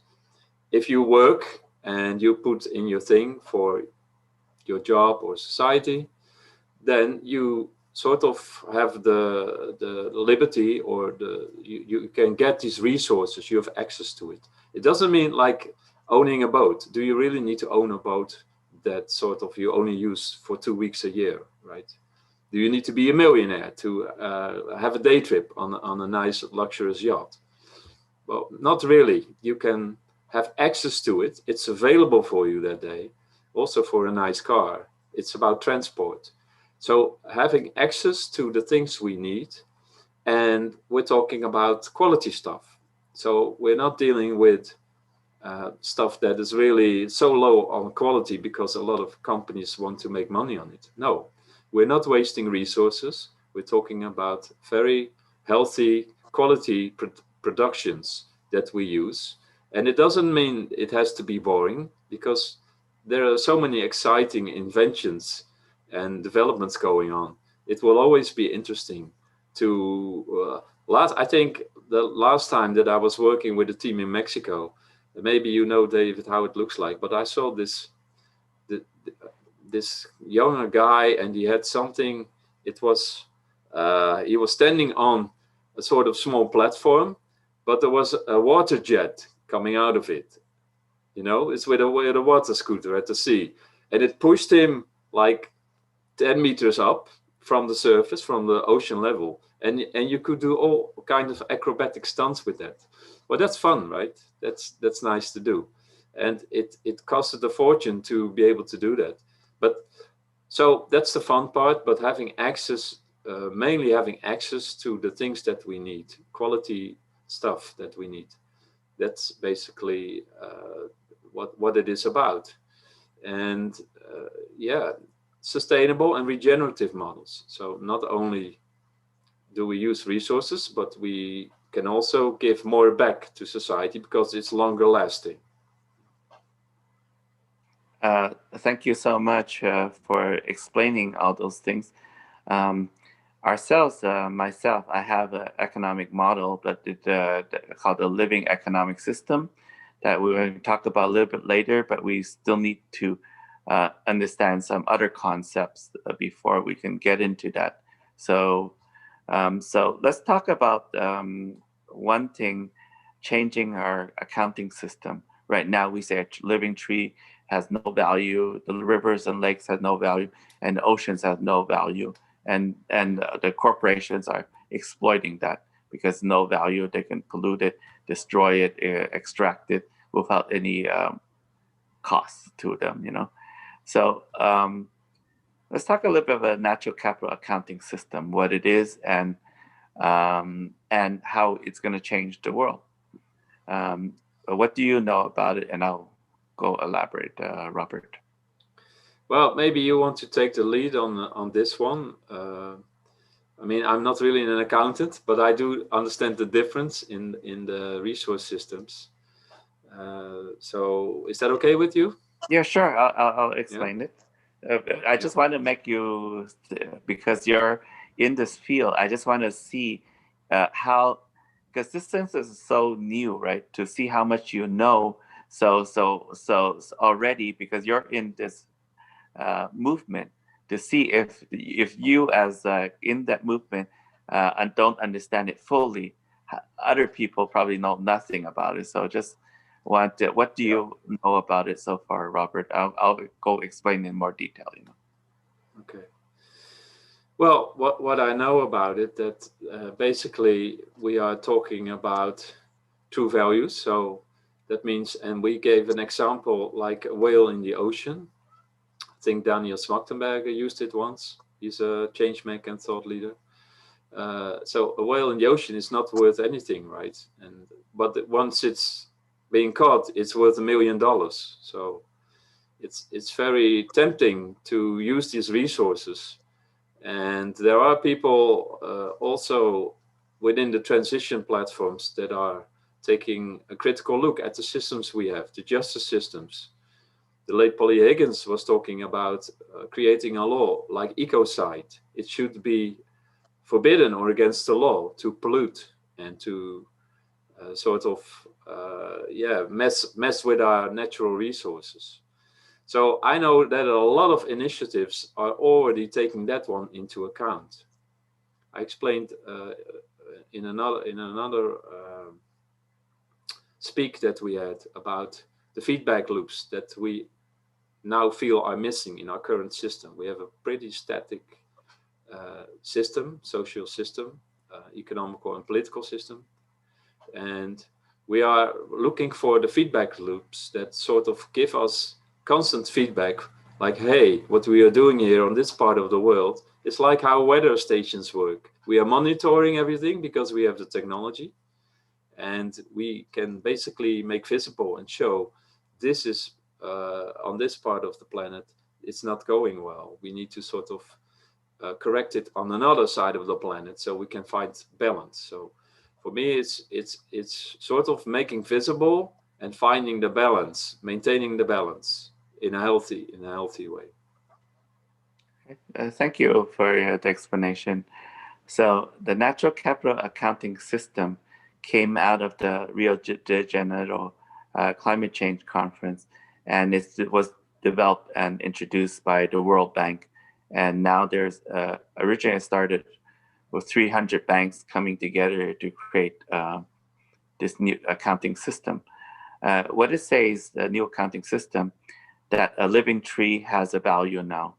if you work and you put in your thing for your job or society, then you sort of have the liberty, or you can get these resources, you have access to it. It doesn't mean like owning a boat. Do you really need to own a boat that sort of you only use for 2 weeks a year, right? Do you need to be a millionaire to have a day trip on a nice luxurious yacht? Well, not really. You can have access to it. It's available for you that day. Also for a nice car. It's about transport. So having access to the things we need, and we're talking about quality stuff. So we're not dealing with stuff that is really so low on quality because a lot of companies want to make money on it. No, we're not wasting resources. We're talking about very healthy quality productions that we use. And it doesn't mean it has to be boring, because there are so many exciting inventions and developments going on. It will always be interesting to I think the last time that I was working with a team in Mexico, maybe you know, David, how it looks like, but I saw this younger guy, and he had something. It was he was standing on a sort of small platform, but there was a water jet coming out of it. You know, it's with a water scooter at the sea, and it pushed him like 10 meters up from the surface, from the ocean level, and you could do all kind of acrobatic stunts with that. Well, that's fun, right? That's nice to do, and it costed a fortune to be able to do that. But so that's the fun part. But having access, mainly having access to the things that we need, quality stuff that we need. That's basically what it is about. And yeah, sustainable and regenerative models. So not only do we use resources, but we can also give more back to society because it's longer lasting. Thank you so much for explaining all those things. Um, myself, I have an economic model that called the living economic system that we will talk about a little bit later, but we still need to understand some other concepts before we can get into that. So, so let's talk about one thing, changing our accounting system. Right now, we say a living tree has no value, the rivers and lakes have no value, and the oceans have no value. And the corporations are exploiting that because no value, they can pollute it, destroy it, extract it without any costs to them, you know. So let's talk a little bit about a natural capital accounting system, what it is, and how it's going to change the world. What do you know about it? And I'll go elaborate, Robert. Well, maybe you want to take the lead on this one. I mean, I'm not really an accountant, but I do understand the difference in the resource systems. So is that okay with you? Yeah, sure. I'll explain it. I just want to make you, because you're in this field, I just want to see how, because this census is so new, right? To see how much you know. So already, because you're in this movement, to see if you as in that movement and don't understand it fully, other people probably know nothing about it. So just what do you know about it so far, Robert? I'll go explain in more detail. You know. Okay. Well, what I know about it, that basically we are talking about true values. So that means, and we gave an example like a whale in the ocean. I think Daniel Schmachtenberger used it once. He's a change maker and thought leader. So a whale in the ocean is not worth anything, right? But once it's being caught, it's worth $1 million. So it's very tempting to use these resources. And there are people also within the transition platforms that are taking a critical look at the systems we have, the justice systems. The late Polly Higgins was talking about creating a law like ecocide. It should be forbidden or against the law to pollute and to sort of mess with our natural resources. So I know that a lot of initiatives are already taking that one into account. I explained in another speak that we had about the feedback loops that we now feel are missing in our current system. We have a pretty static system, social system, economical and political system, and we are looking for the feedback loops that sort of give us constant feedback, like, hey, what we are doing here on this part of the world is like how weather stations work. We are monitoring everything because we have the technology, and we can basically make visible and show this is on this part of the planet, it's not going well. We need to sort of correct it on another side of the planet, so we can find balance. So for me, it's sort of making visible and finding the balance, maintaining the balance in a healthy way. Thank you for the explanation. So the natural capital accounting system came out of the Rio de Janeiro climate change conference, and it was developed and introduced by the World Bank. And now there's originally started with 300 banks coming together to create this new accounting system. What it says, the new accounting system, that a living tree has a value now.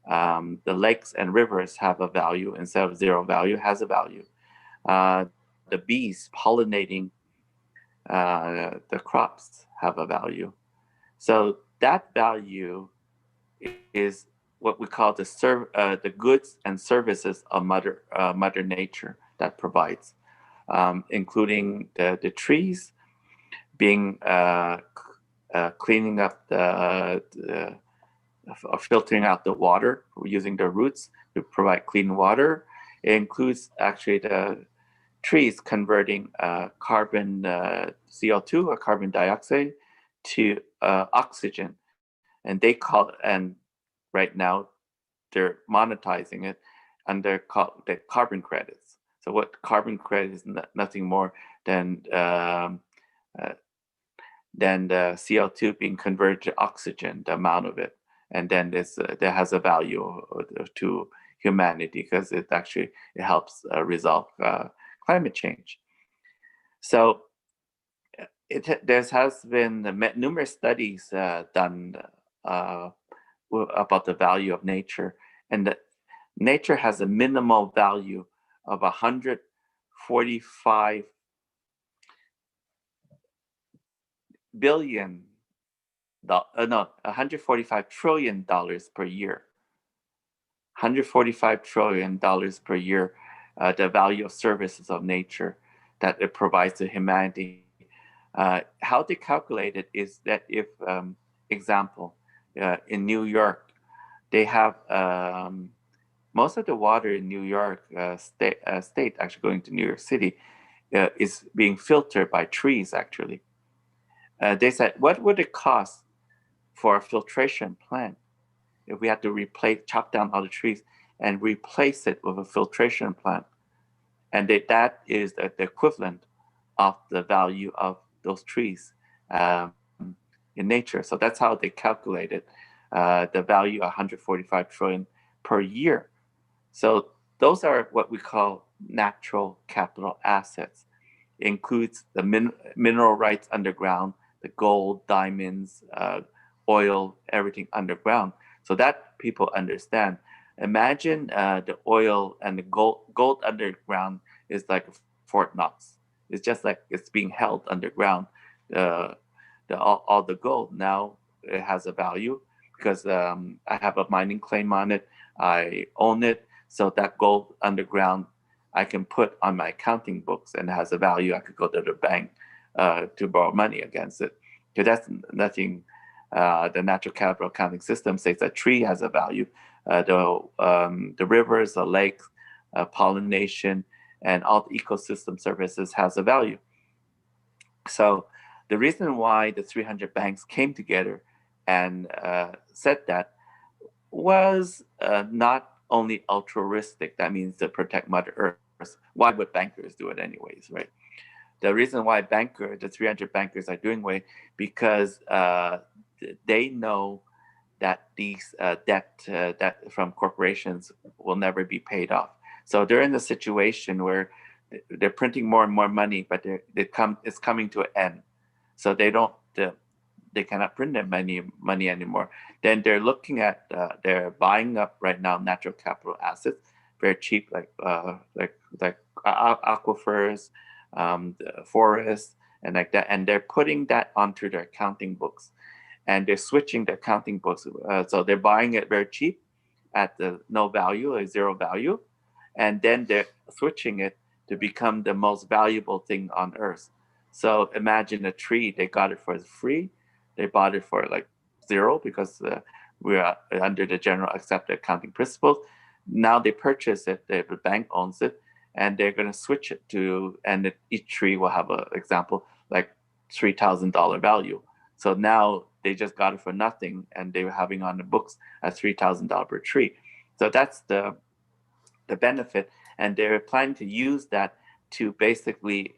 The lakes and rivers have a value instead of zero value, has a value. The bees pollinating the crops have a value. So that value is what we call the goods and services of Mother Nature that provides, including the trees being cleaning up filtering out the water using the roots to provide clean water. It includes actually the trees converting carbon CO2 or carbon dioxide to oxygen, and right now they're monetizing it under the carbon credits. So what carbon credit is nothing more than the CO2 being converted to oxygen, the amount of it. And then there has a value to humanity because it helps resolve climate change. So there has been numerous studies done about the value of nature, and that nature has a minimal value of 145 billion $145 trillion per year. $145 trillion per year, the value of services of nature that it provides to humanity. How they calculate it is that if, example, in New York, they have most of the water in New York state actually going to New York City is being filtered by trees actually. They said, what would it cost for a filtration plant if we had to chop down all the trees and replace it with a filtration plant? And that is the equivalent of the value of those trees in nature. So that's how they calculated the value of 145 trillion per year. So those are what we call natural capital assets. It includes the mineral rights underground, the gold, diamonds, oil, everything underground. So that people understand. Imagine the oil and the gold underground is like Fort Knox. It's just like it's being held underground. All the gold now it has a value because I have a mining claim on it. I own it. So that gold underground I can put on my accounting books and it has a value. I could go to the bank to borrow money against it. So that's nothing. The natural capital accounting system says that tree has a value. The rivers, the lakes, pollination, and all the ecosystem services has a value. So the reason why the 300 banks came together and said that was not only altruistic, that means to protect Mother Earth. Why would bankers do it anyways, right? The reason why the 300 bankers are doing it, because they know that these debt that from corporations will never be paid off. So they're in a situation where they're printing more and more money, but it's coming to an end. So they cannot print that money anymore. Then they're looking at they're buying up right now natural capital assets very cheap, like aquifers, the forests, and like that, and they're putting that onto their accounting books, and they're switching the accounting books. So they're buying it very cheap at the no value or zero value, and then they're switching it to become the most valuable thing on earth. So imagine a tree, they got it for free. They bought it for like zero because we are under the general accepted accounting principles. now they purchase it, the bank owns it, and they're going to switch it to, and each tree will have an example like $3,000 value. So now they just got it for nothing, and they were having on the books at $3,000 per tree. So that's the benefit, and they're planning to use that to basically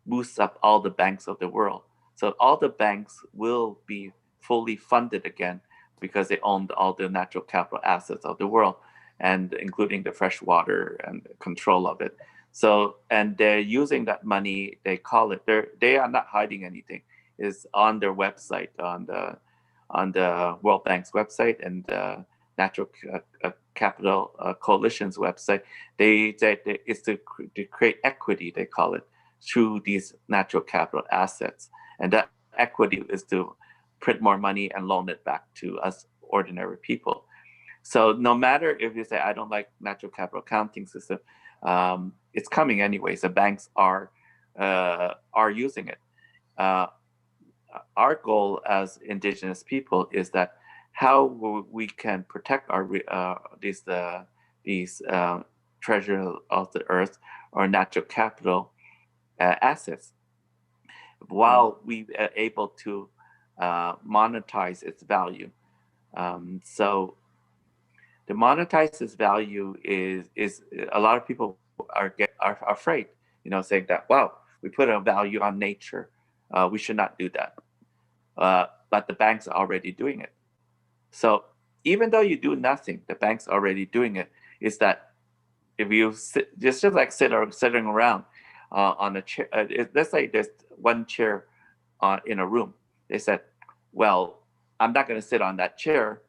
boost up all the banks of the world. So all the banks will be fully funded again because they own all the natural capital assets of the world, and including the fresh water and control of it. So, and they're using that money, they call it, they are not hiding anything. It's on their website, on the World Bank's website and Natural Capital Coalition's website. They it's to create equity, they call it, through these natural capital assets. And that equity is to print more money and loan it back to us ordinary people. So no matter if you say, I don't like natural capital accounting system, it's coming anyways. The banks are using it. Our goal as indigenous people is that how we can protect our these treasure of the earth or natural capital assets, while we are able to monetize its value. So the monetize its value is a lot of people are afraid, saying that, wow, we put a value on nature, we should not do that. But the banks are already doing it. So even though you do nothing, the bank's already doing it. Is that if you sit, just like sitting around on a chair, let's say there's one chair in a room. They said, well, I'm not going to sit on that chair.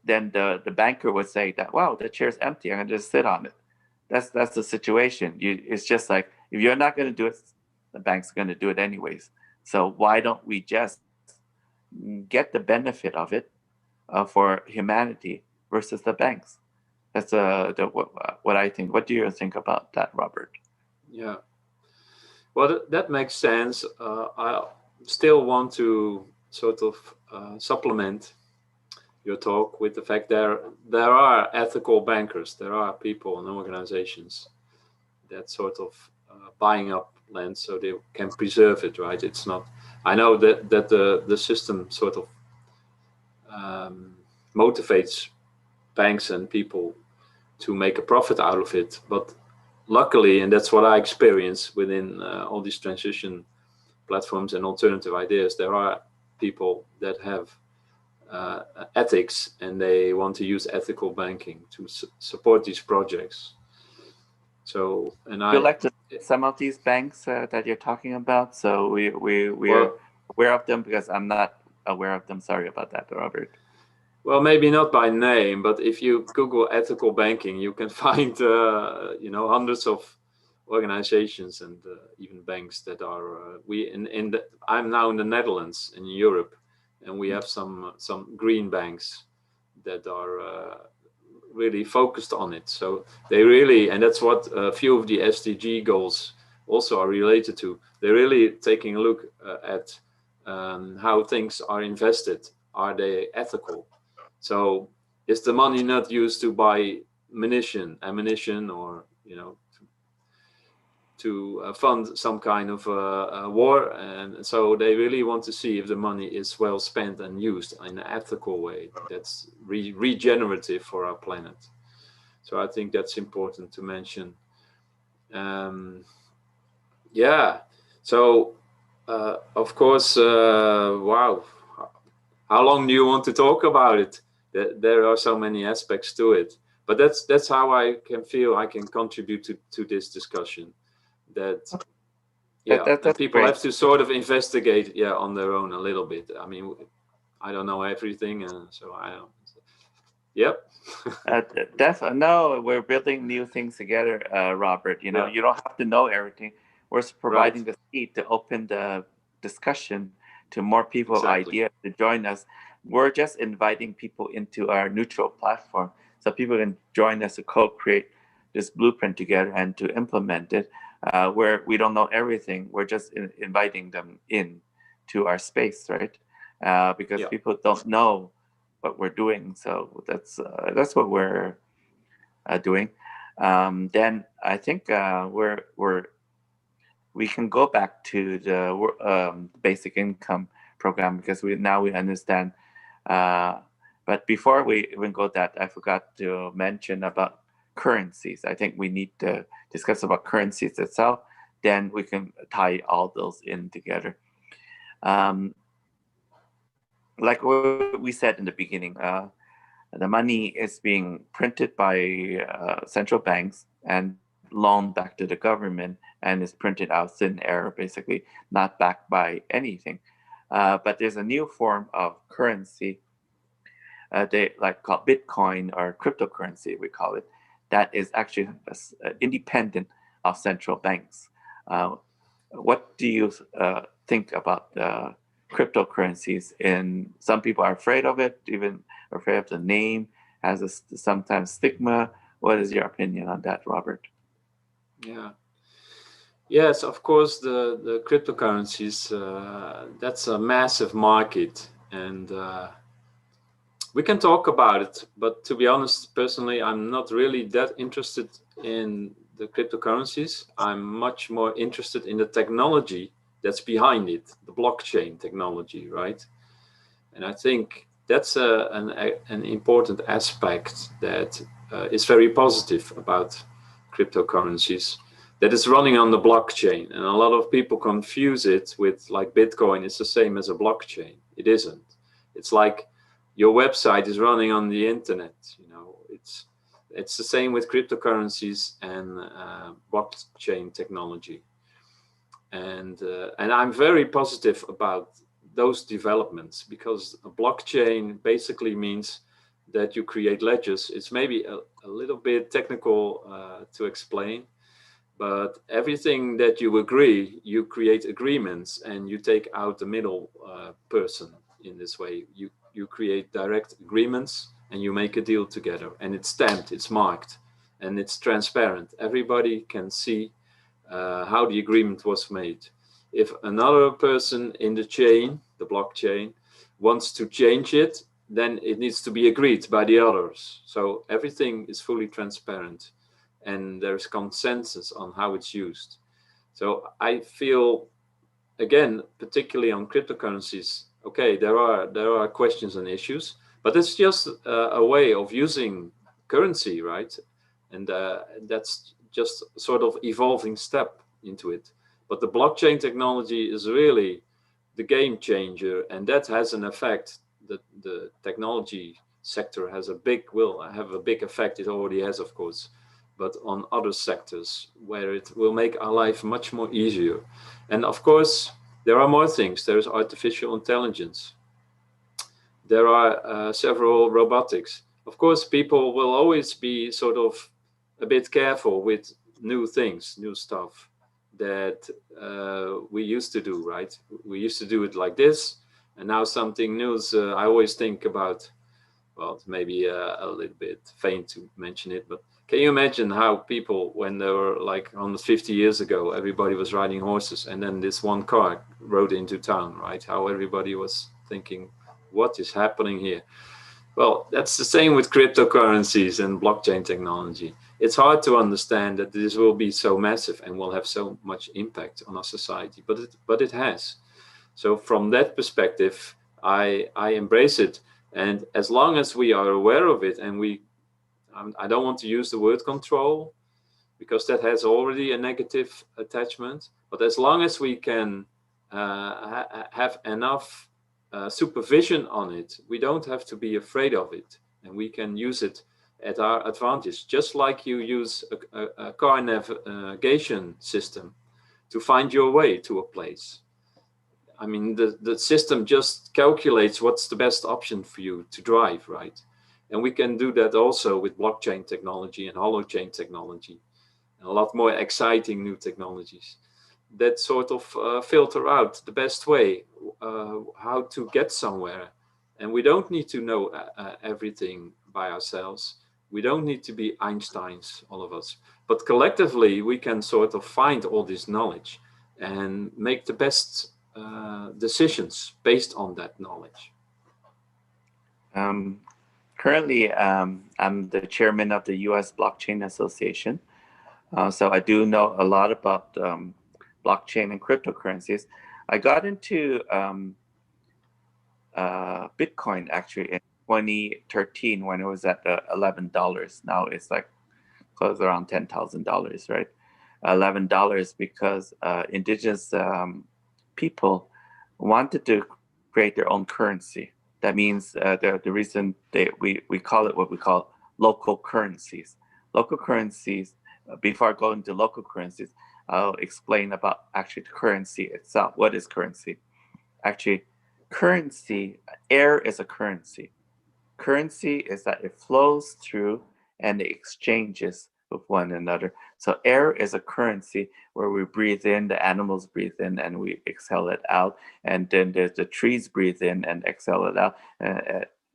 Then the banker would say that, wow, the chair's empty, I'm going to just sit on it. That's the situation. It's just like, if you're not going to do it, the bank's going to do it anyways. So why don't we just get the benefit of it for humanity versus the banks? That's what I think. What do you think about that, Robert? Yeah, well, that makes sense. I still want to sort of supplement your talk with the fact there are ethical bankers, there are people and organizations that sort of buying up land so they can preserve it, right? It's not, I know that the system sort of motivates banks and people to make a profit out of it, but luckily, and that's what I experience within all these transition platforms and alternative ideas, there are people that have ethics, and they want to use ethical banking to support these projects. So, and I like some of these banks that you're talking about. So we're aware of them, because I'm not aware of them. Sorry about that, Robert. Well, maybe not by name, but if you Google ethical banking, you can find hundreds of organizations and even banks that are I'm now in the Netherlands, in Europe, and we have some green banks that are really focused on it. So they really, and that's what a few of the SDG goals also are related to. They're really taking a look at how things are invested. Are they ethical? So is the money not used to buy ammunition, or to fund some kind of war? And so they really want to see if the money is well spent and used in an ethical way that's regenerative for our planet. So I think that's important to mention. Yeah. So of course, wow. How long do you want to talk about it? There are so many aspects to it, but that's how I can feel I can contribute to this discussion. That people great. have to sort of investigate on their own a little bit. I mean, I don't know everything, so I don't. Yep. No, we're building new things together, Robert. You don't have to know everything. We're providing the seed to open the discussion to more people of ideas to join us. We're just inviting people into our neutral platform so people can join us to co-create this blueprint together and to implement it. Where we don't know everything, we're just inviting them in to our space, right? Because people don't know what we're doing. So that's what we're doing. Then I think we can go back to the basic income program, because we understand. But before we even go that, I forgot to mention about currencies. I think we need to discuss about currencies itself. Then we can tie all those in together. Like what we said in the beginning, the money is being printed by central banks and loaned back to the government, and is printed out thin air, basically not backed by anything. But there's a new form of currency, they like called Bitcoin, or cryptocurrency, we call it, that is actually independent of central banks. What do you think about cryptocurrencies? And some people are afraid of it, even afraid of the name, has a sometimes stigma. What is your opinion on that, Robert? Yeah. Yes, of course, the cryptocurrencies, that's a massive market, and we can talk about it, but to be honest, personally, I'm not really that interested in the cryptocurrencies. I'm much more interested in the technology that's behind it, the blockchain technology, right? And I think that's an important aspect that is very positive about cryptocurrencies, that is running on the blockchain. And a lot of people confuse it with, like, Bitcoin is the same as a blockchain. It isn't. It's like your website is running on the internet. You know, it's the same with cryptocurrencies and blockchain technology. And I'm very positive about those developments, because a blockchain basically means that you create ledgers. It's maybe a little bit technical to explain, but everything that you agree, you create agreements, and you take out the middle person in this way. You create direct agreements, and you make a deal together, and it's stamped, it's marked, and it's transparent. Everybody can see how the agreement was made. If another person in the chain, the blockchain, wants to change it, then it needs to be agreed by the others. So everything is fully transparent, and there's consensus on how it's used. So I feel, again, particularly on cryptocurrencies, okay, there are questions and issues, but it's just a way of using currency, right? And that's just sort of evolving step into it. But the blockchain technology is really the game changer, and that has an effect. The technology sector will have a big effect. It already has, of course, but on other sectors where it will make our life much more easier. And of course, there are more things. There's artificial intelligence. There are several robotics. Of course, people will always be sort of a bit careful with new things, new stuff that we used to do, right? We used to do it like this, and now something new. I always think about, well, it's maybe a little bit faint to mention it, but can you imagine how people, when they were like 150 years ago, everybody was riding horses, and then this one car rode into town, right? How everybody was thinking, what is happening here? Well, that's the same with cryptocurrencies and blockchain technology. It's hard to understand that this will be so massive and will have so much impact on our society, but it has. So from that perspective, I embrace it. And as long as we are aware of it, and I don't want to use the word control, because that has already a negative attachment, but as long as we can have enough supervision on it, we don't have to be afraid of it, and we can use it at our advantage, just like you use a car navigation system to find your way to a place. I mean, the system just calculates what's the best option for you to drive, right? And we can do that also with blockchain technology and holochain technology, and a lot more exciting new technologies that sort of filter out the best way how to get somewhere. And we don't need to know everything by ourselves. We don't need to be Einsteins, all of us. But collectively, we can sort of find all this knowledge and make the best decisions based on that knowledge. Um, Currently, I'm the chairman of the U.S. Blockchain Association. So I do know a lot about blockchain and cryptocurrencies. I got into Bitcoin actually in 2013 when it was at $11. Now it's like close around $10,000, right? $11 because indigenous people wanted to create their own currency. That means the reason we call it what we call local currencies. Local currencies, before I go into local currencies, I'll explain about actually the currency itself. What is currency? Actually, currency, air is a currency. Currency is that it flows through and it exchanges with one another. So air is a currency where we breathe in, the animals breathe in, and we exhale it out. And then there's the trees breathe in and exhale it out.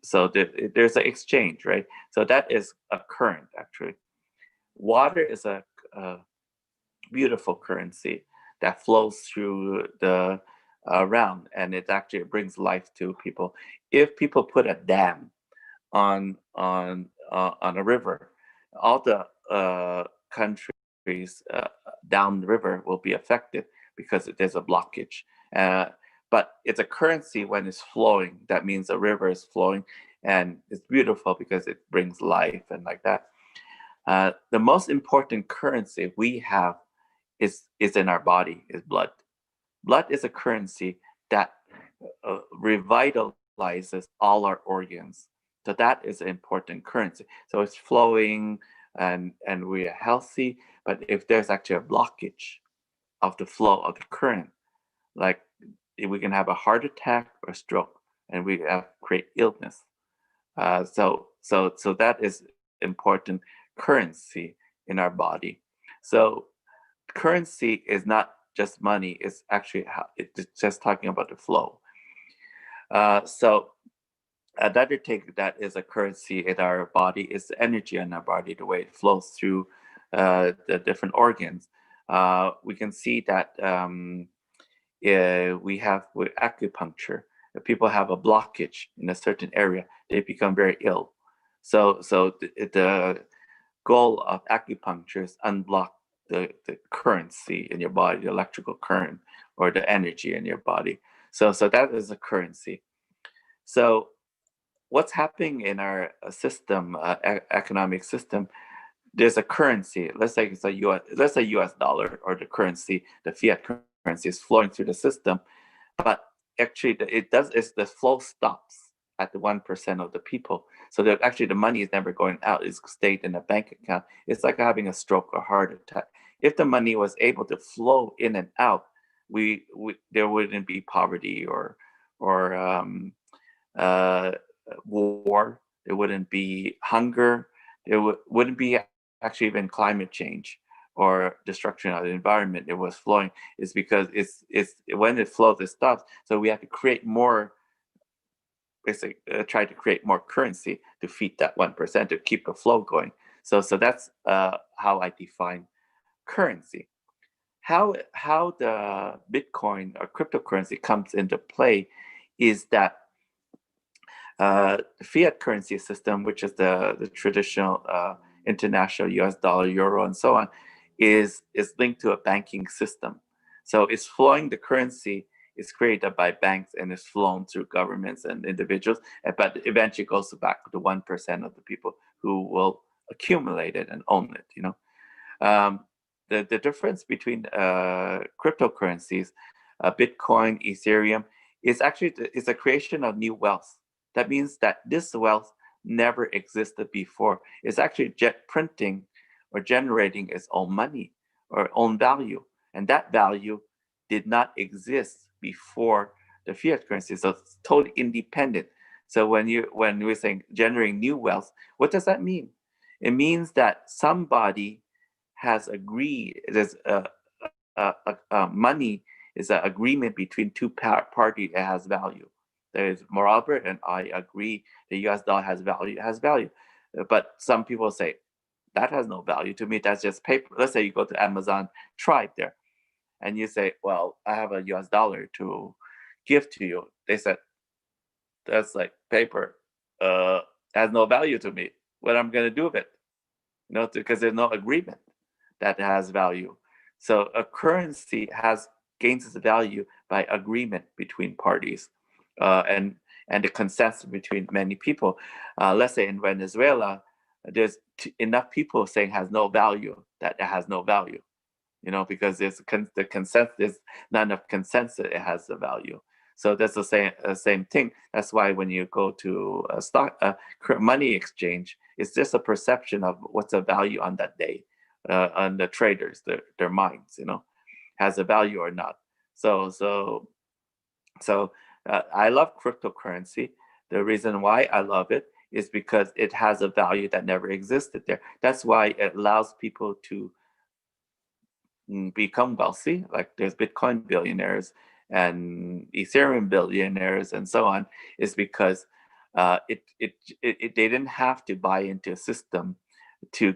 So there's an exchange, right? So that is a current, actually. Water is a beautiful currency that flows through the around, and it actually brings life to people. If people put a dam on a river, all the countries down the river will be affected because there's a blockage. Uh, but it's a currency when it's flowing. That means the river is flowing, and it's beautiful because it brings life and like that. The most important currency we have is in our body, is blood. Blood is a currency that revitalizes all our organs. So that is an important currency. So it's flowing and we are healthy. But if there's actually a blockage of the flow of the current, like we can have a heart attack or stroke, and we have create illness. So that is important currency in our body. So currency is not just money; it's actually it's just talking about the flow. So another thing that is a currency in our body is the energy in our body, the way it flows through the different organs. We can see that we have with acupuncture, if people have a blockage in a certain area, they become very ill. So the goal of acupuncture is unblock the currency in your body, the electrical current or the energy in your body. So that is a currency. So what's happening in our system, economic system, there's a currency. Let's say it's a US dollar, or the currency, the fiat currency is flowing through the system, but actually it does is the flow stops at the 1% of the people. So that actually the money is never going out; it's stayed in a bank account. It's like having a stroke or heart attack. If the money was able to flow in and out, we there wouldn't be poverty or uh, war. There wouldn't be hunger. There wouldn't be actually even climate change or destruction of the environment. It was flowing. Is because it's when it flows, it stops. So we have to create more. Basically, try to create more currency to feed that 1% to keep the flow going. So that's how I define currency. How the Bitcoin or cryptocurrency comes into play is that the fiat currency system, which is the traditional international US dollar, euro, and so on, is linked to a banking system. So it's flowing, the currency is created by banks and is flown through governments and individuals, but eventually goes back to 1% of the people who will accumulate it and own it, you know. The difference between cryptocurrencies, Bitcoin, Ethereum, is actually is a creation of new wealth. That means that this wealth never existed before. It's actually printing or generating its own money or own value, and that value did not exist before the fiat currency. So it's totally independent. So when we're saying generating new wealth, what does that mean? It means that somebody has agreed. There's money is an agreement between two parties that has value. There is Moralbert and I agree the US dollar has value. It has value, but some people say that has no value to me. That's just paper. Let's say you go to Amazon Tribe there, and you say, "Well, I have a US dollar to give to you." They said that's like paper. has no value to me. What I'm going to do with it? Because there's no agreement that has value. So a currency gains its value by agreement between parties, and the consensus between many people. Let's say in Venezuela, there's enough people saying has no value that it has no value, because the consensus, there's not enough consensus it has the value. So that's the same thing. That's why when you go to a money exchange, it's just a perception of what's the value on that day, on the traders, their minds, has a value or not. So I love cryptocurrency. The reason why I love it is because it has a value that never existed there. That's why it allows people to become wealthy. Like there's Bitcoin billionaires and Ethereum billionaires and so on, is because they didn't have to buy into a system to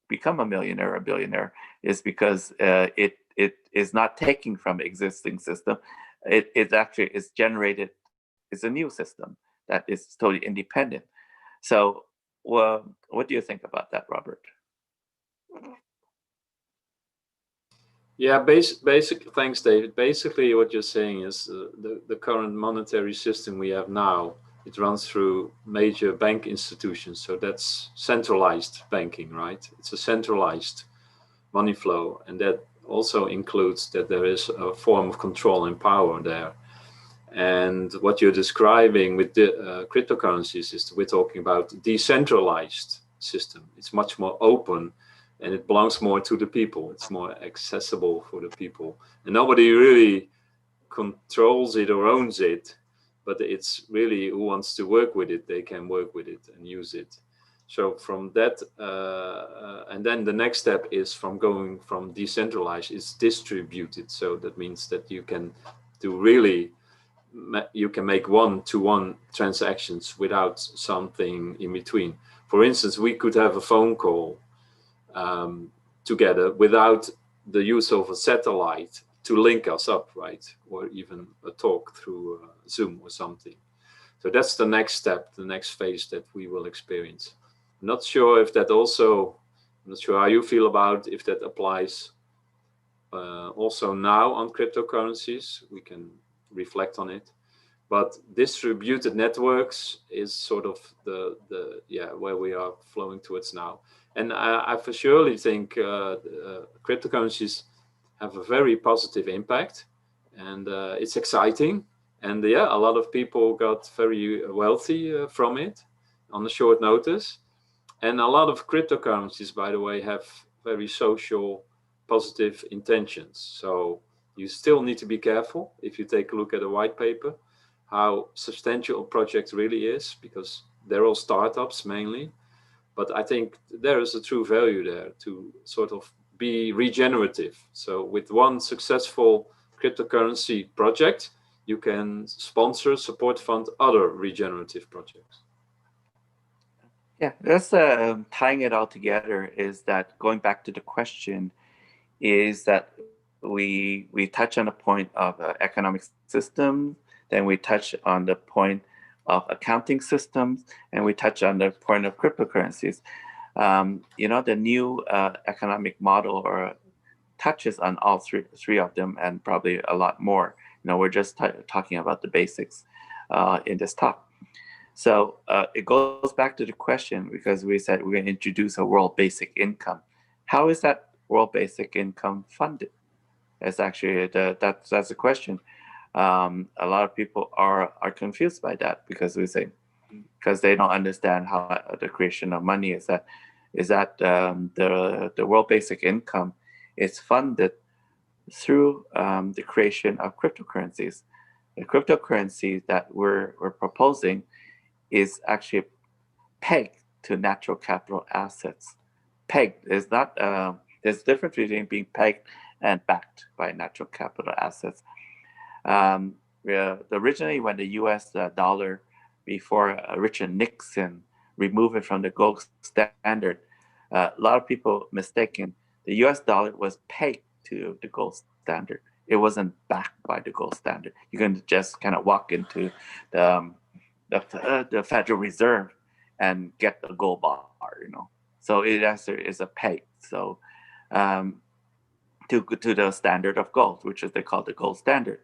become a millionaire or a billionaire. Is because it is not taking from existing system. It actually is generated. It's a new system that is totally independent. So, what do you think about that, Robert? Yeah, thanks, David. Basically, what you're saying is the current monetary system we have now, it runs through major bank institutions. So that's centralized banking, right? It's a centralized money flow. And that also includes that there is a form of control and power there. And what you're describing with the cryptocurrencies is we're talking about decentralized system. It's much more open, and it belongs more to the people. It's more accessible for the people, and nobody really controls it or owns it, but it's really who wants to work with it, they can work with it and use it. So from that, and then the next step is from going from decentralized, it's distributed. So that means that you can make one-to-one transactions without something in between. For instance, we could have a phone call together without the use of a satellite to link us up, right? Or even a talk through Zoom or something. So that's the next step, the next phase that we will experience. I'm not sure how you feel about if that applies also now on cryptocurrencies. We can reflect on it. But distributed networks is sort of the where we are flowing towards now. And I for surely think cryptocurrencies have a very positive impact, and it's exciting. And a lot of people got very wealthy from it on a short notice. And a lot of cryptocurrencies, by the way, have very social, positive intentions. So you still need to be careful if you take a look at a white paper, how substantial a project really is, because they're all startups mainly. But I think there is a true value there to sort of be regenerative. So with one successful cryptocurrency project, you can sponsor, support, fund other regenerative projects. Yeah, that's tying it all together is that going back to the question is that we touch on the point of economic system, then we touch on the point of accounting systems, and we touch on the point of cryptocurrencies. The new economic model or touches on all three of them and probably a lot more. We're just talking about the basics in this talk. So it goes back to the question, because we said we're going to introduce a world basic income. How is that world basic income funded? It's actually that's the question. A lot of people are confused by that because they don't understand how the creation of money is. That the world basic income is funded through the creation of cryptocurrencies. The cryptocurrency that we're proposing is actually pegged to natural capital assets. Pegged is not, there's a difference between being pegged and backed by natural capital assets. Originally, when the US dollar, before Richard Nixon removed it from the gold standard, a lot of people mistaken the US dollar was pegged to the gold standard. It wasn't backed by the gold standard. You can just kind of walk into the Federal Reserve and get the gold bar, So it actually is a peg. So to the standard of gold, which is they call the gold standard.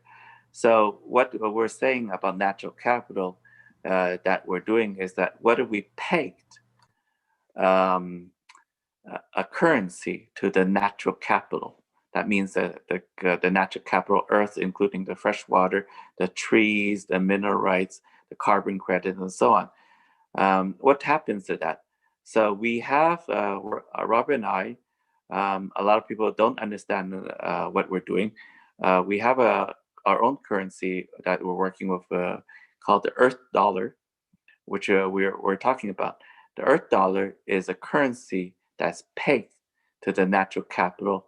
So what we're saying about natural capital that we're doing is that whether we pegged a currency to the natural capital, that means that the natural capital Earth, including the fresh water, the trees, the mineral rights, the carbon credit, and so on. What happens to that? So we have, Robert and I, a lot of people don't understand what we're doing. We have our own currency that we're working with called the Earth Dollar, which we're talking about. The Earth Dollar is a currency that's pegged to the natural capital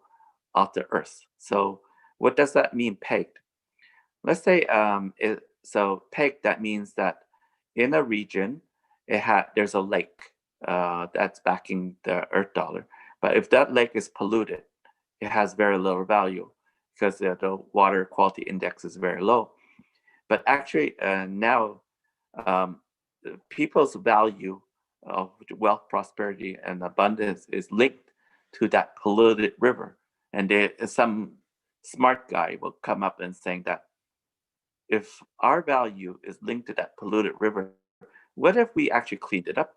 of the Earth. So what does that mean, pegged? Let's say so pegged, that means that in a region, there's a lake that's backing the Earth Dollar. But if that lake is polluted, it has very low value because the water quality index is very low. But actually now people's value of wealth, prosperity, and abundance is linked to that polluted river. And some smart guy will come up and saying that if our value is linked to that polluted river, what if we actually cleaned it up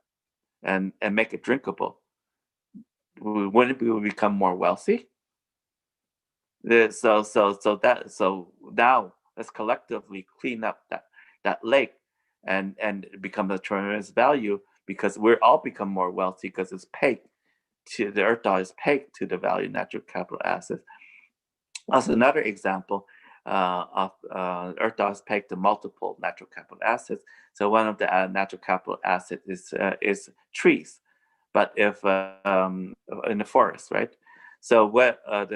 and make it drinkable? Wouldn't we become more wealthy? So now let's collectively clean up that lake and become a tremendous value, because we're all become more wealthy because it's pegged to the Earth Dollar is pegged to the value of natural capital assets. Also, another example of Earth Dollar is pegged to multiple natural capital assets. So one of the natural capital assets is trees, but if in the forest, right? So what a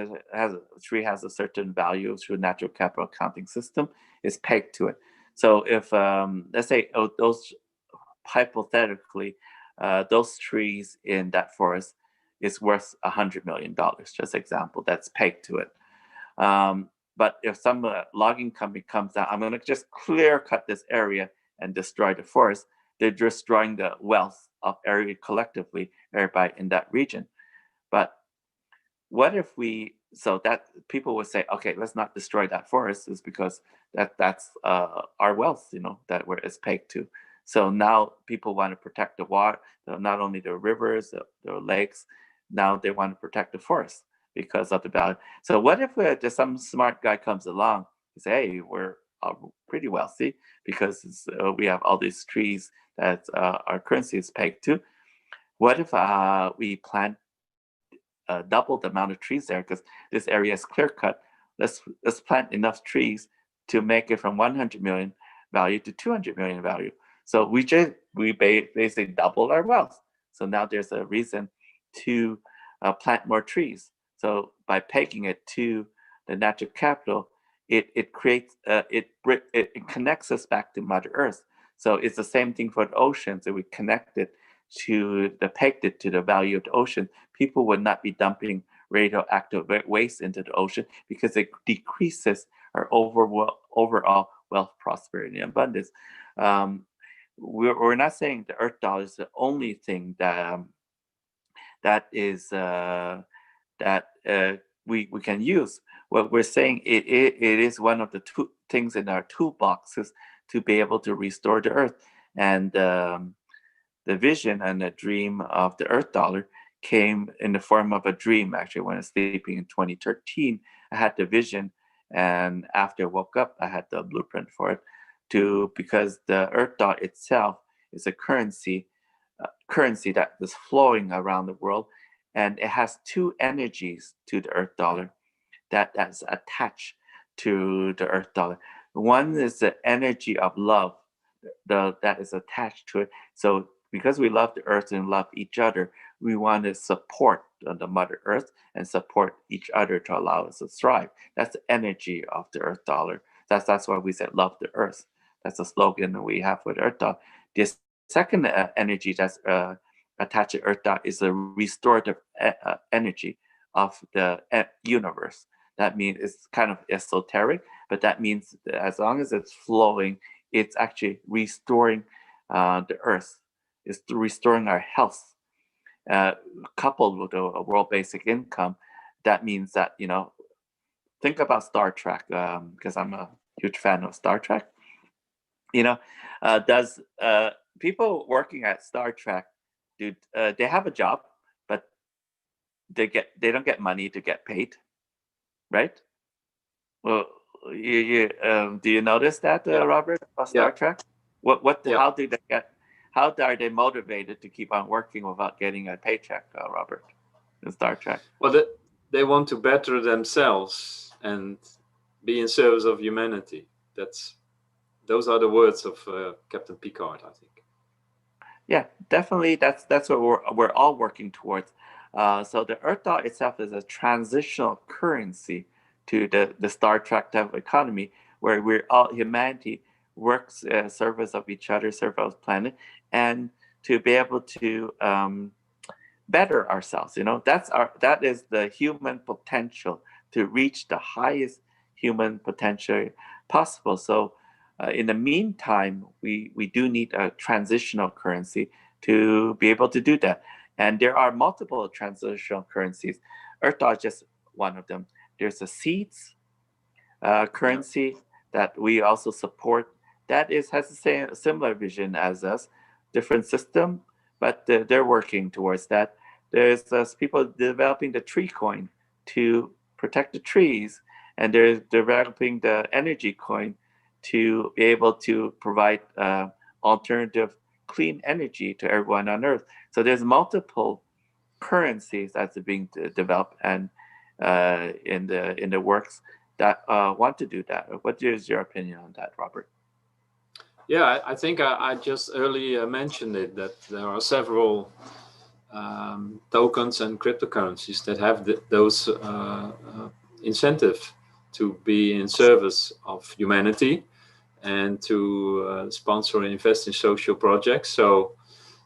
tree has a certain value through natural capital accounting system is pegged to it. So if let's say those hypothetically those trees in that forest is worth $100 million, just example, that's pegged to it. But if some logging company comes out, I'm going to just clear cut this area and destroy the forest, they're destroying the wealth of area collectively, everybody in that region. But what if so that people would say, okay, let's not destroy that forest, is because that's our wealth, that it's pegged to. So now people want to protect the water, not only the rivers, the lakes, now they want to protect the forest because of the value. So what if there's some smart guy comes along and say, hey, we're pretty wealthy because we have all these trees that our currency is pegged to. What if we plant double the amount of trees there, because this area is clear cut? Let's plant enough trees to make it from 100 million value to 200 million value. So we basically doubled our wealth. So now there's a reason to plant more trees. So by pegging it to the natural capital, it creates it connects us back to Mother Earth. So it's the same thing for the oceans. That we connect it pegged it to the value of the ocean. People would not be dumping radioactive waste into the ocean because it decreases our overall wealth, prosperity, and abundance. We're not saying the Earth Dollar is the only thing that we can use. What we're saying, it is one of the two things in our toolboxes to be able to restore the Earth. And the vision and the dream of the Earth Dollar came in the form of a dream. Actually, when I was sleeping in 2013, I had the vision, and after I woke up, I had the blueprint for it. Because the Earth Dollar itself is a currency that is flowing around the world, and it has two energies to the Earth Dollar that's attached to the Earth Dollar. One is the energy of love that is attached to it. So because we love the Earth and love each other, we want to support the Mother Earth and support each other to allow us to thrive. That's the energy of the Earth Dollar. That's why we said love the Earth. That's a slogan that we have with Earth Dollar. This second energy that's attached to Earth Dollar is the restorative energy of the universe. That means it's kind of esoteric, but that means that as long as it's flowing it's actually restoring the earth. It's restoring our health. Coupled with a world basic income, that means that, think about Star Trek, because I'm a huge fan of Star Trek. Does people working at Star Trek, do they have a job, but they don't get money to get paid, right? Well, do you notice that, Yeah. Robert, about Star Yeah. Trek? Yeah. How are they motivated to keep on working without getting a paycheck, Robert, in Star Trek? Well, they want to better themselves and be in service of humanity. Those are the words of Captain Picard, I think. Yeah, definitely. That's what we're all working towards. So the Earth Dollar itself is a transitional currency to the Star Trek type of economy, where humanity works service of each other, service of the planet, and to be able to better ourselves. That is the human potential, to reach the highest human potential possible. So in the meantime, we do need a transitional currency to be able to do that. And there are multiple transitional currencies. Earth dollar is just one of them. There's a seeds currency that we also support. That has the same similar vision as us, different system, but they're working towards that. There's people developing the tree coin to protect the trees, and they're developing the energy coin to be able to provide alternative clean energy to everyone on Earth. So there's multiple currencies that's being developed and in the works that want to do that. What is your opinion on that, Robert? Yeah, I think I just earlier mentioned it, that there are several tokens and cryptocurrencies that have those incentive to be in service of humanity and to sponsor and invest in social projects. So,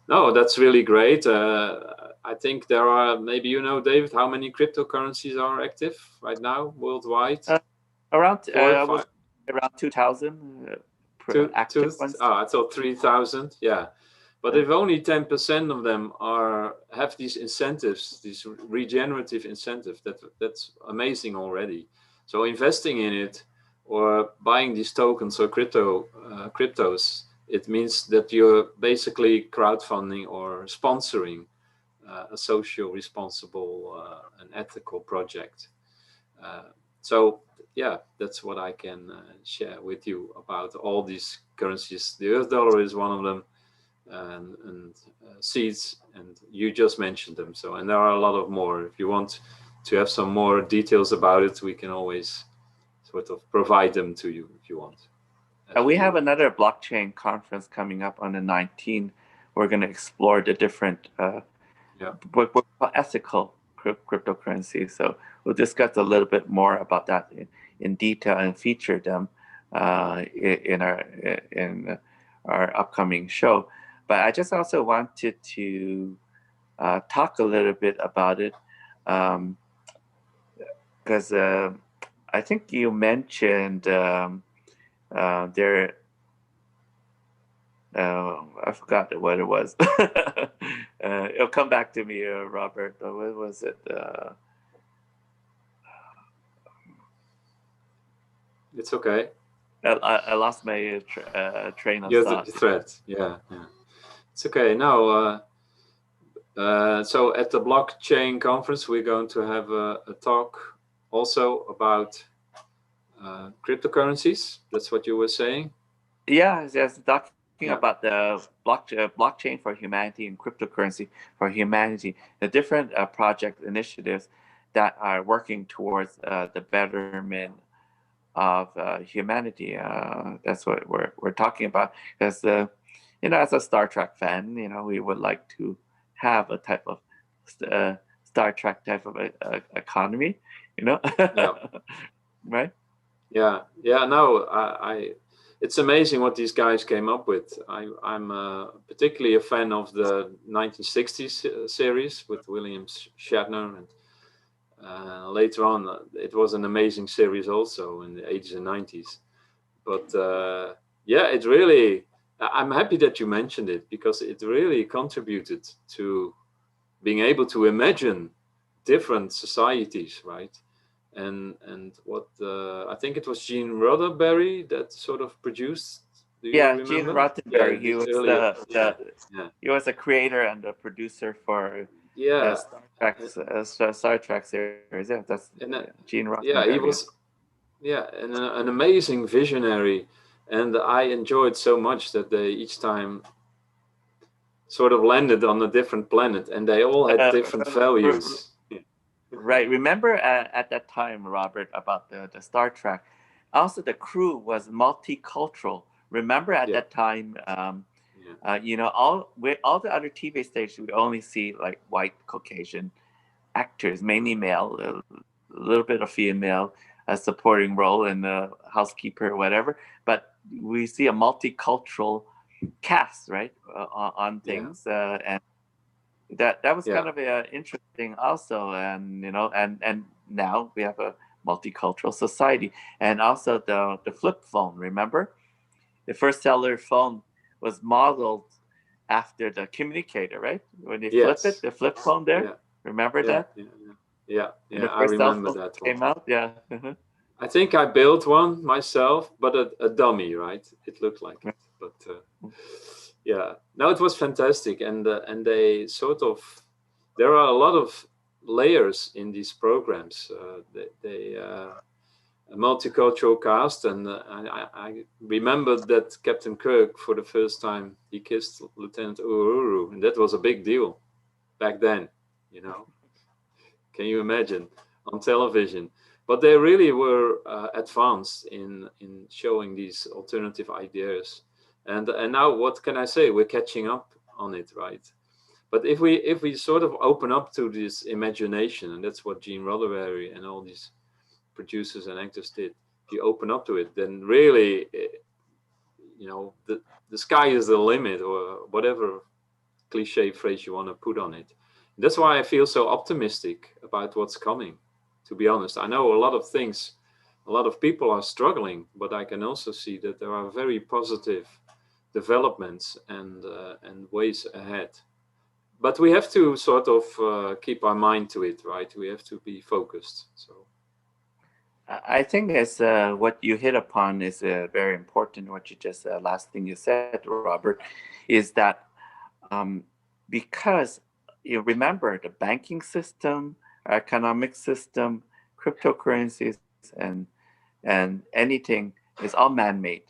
no, that's really great. I think there are, maybe David, how many cryptocurrencies are active right now worldwide? Around 2,000 active ones. I thought 3,000. Yeah. But if only 10% of them have these incentives, these regenerative incentives, that's amazing already. So investing in it or buying these tokens or cryptos, it means that you're basically crowdfunding or sponsoring a social, responsible, and ethical project. So yeah, that's what I can share with you about all these currencies. The Earth dollar is one of them, and seeds, and you just mentioned them. So, and there are a lot of more. If you want to have some more details about it, we can always sort of provide them to you if you want. We have another blockchain conference coming up on the 19th. We're going to explore the different ethical cryptocurrencies. So we'll discuss a little bit more about that in detail and feature them in our upcoming show. But I just also wanted to talk a little bit about it because I think you mentioned there. I forgot what it was. It'll come back to me, Robert. What was it? It's okay. I lost my train of thought. Thread. Yeah. It's okay. Now, so at the blockchain conference, we're going to have a talk also about cryptocurrencies. That's what you were saying? Yes, talking about the blockchain for humanity and cryptocurrency for humanity, the different project initiatives that are working towards the betterment of humanity. That's what we're talking about. Because as a Star Trek fan, we would like to have a type of Star Trek type of economy. Yeah. Right? Yeah. No, it's amazing what these guys came up with. I'm particularly a fan of the 1960s series with William Shatner, and later on it was an amazing series also in the 80s and 90s. But yeah, it really, I'm happy that you mentioned it, because it really contributed to being able to imagine different societies, right? And what I think it was Gene Roddenberry that sort of produced. Do you Yeah, Gene remember? Yeah, Roddenberry. He these was earlier. Yeah, the yeah, he was a creator and a producer for yeah. Star Trek series. Yeah, that's And Gene yeah, Roddenberry. he Yeah. was, yeah, an amazing visionary, and I enjoyed so much that they each time sort of landed on a different planet, and they all had Uh, different r- values. Yeah, right. Remember at that time, Robert, about the Star Trek. Also, the crew was multicultural. Remember at yeah, that time, yeah, all the other TV stations we only see like white Caucasian actors, mainly male, a little bit of female, a supporting role in the housekeeper or whatever. But we see a multicultural cast, right, on yeah, things, and that was yeah, kind of interesting also. And and now we have a multicultural society, and also the flip phone. Remember, the first cellular phone was modeled after the communicator, right? When they flip it, yes, the flip phone there. yeah, Remember yeah, that? yeah, yeah, yeah, And yeah. the I first cell remember phone that one. came out. Yeah. I think I built one myself, but a dummy, right? It looked like it, but yeah. No, it was fantastic, and they sort of, there are a lot of layers in these programs. They a multicultural cast, and I remembered that Captain Kirk, for the first time, he kissed Lieutenant Uhuru, and that was a big deal back then. You know, can you imagine, on television? But they really were advanced in showing these alternative ideas, and now what can I say? We're catching up on it, right? But if we sort of open up to this imagination, and that's what Gene Roddenberry and all these producers and actors did. If you open up to it, then really, the sky is the limit, or whatever cliche phrase you want to put on it. That's why I feel so optimistic about what's coming. To be honest, I know a lot of things, a lot of people are struggling, but I can also see that there are very positive developments and ways ahead. But we have to sort of keep our mind to it, right? We have to be focused. So I think as what you hit upon is very important. What you just last thing you said, Robert, is that um, because you remember the banking system, economic system, cryptocurrencies, and anything is all man-made.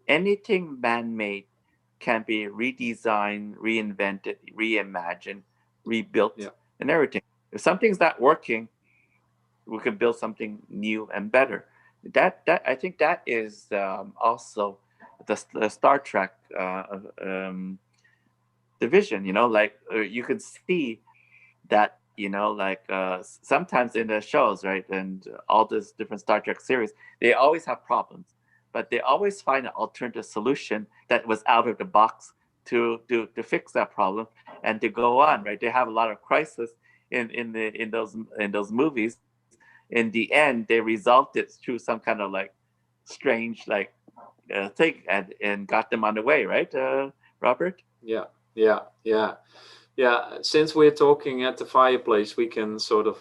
Anything man-made can be redesigned, reinvented, reimagined, rebuilt, yeah, and everything. If something's not working, we can build something new and better. That I think that is also the Star Trek division. Like you could see that like sometimes in the shows, right, and all these different Star Trek series, they always have problems, but they always find an alternative solution that was out of the box to fix that problem and to go on, right? They have a lot of crisis in those movies. In the end, they resolved it through some kind of like strange like thing, and got them on the way, right, Robert? yeah, yeah, yeah. Yeah, since we're talking at the fireplace, we can sort of,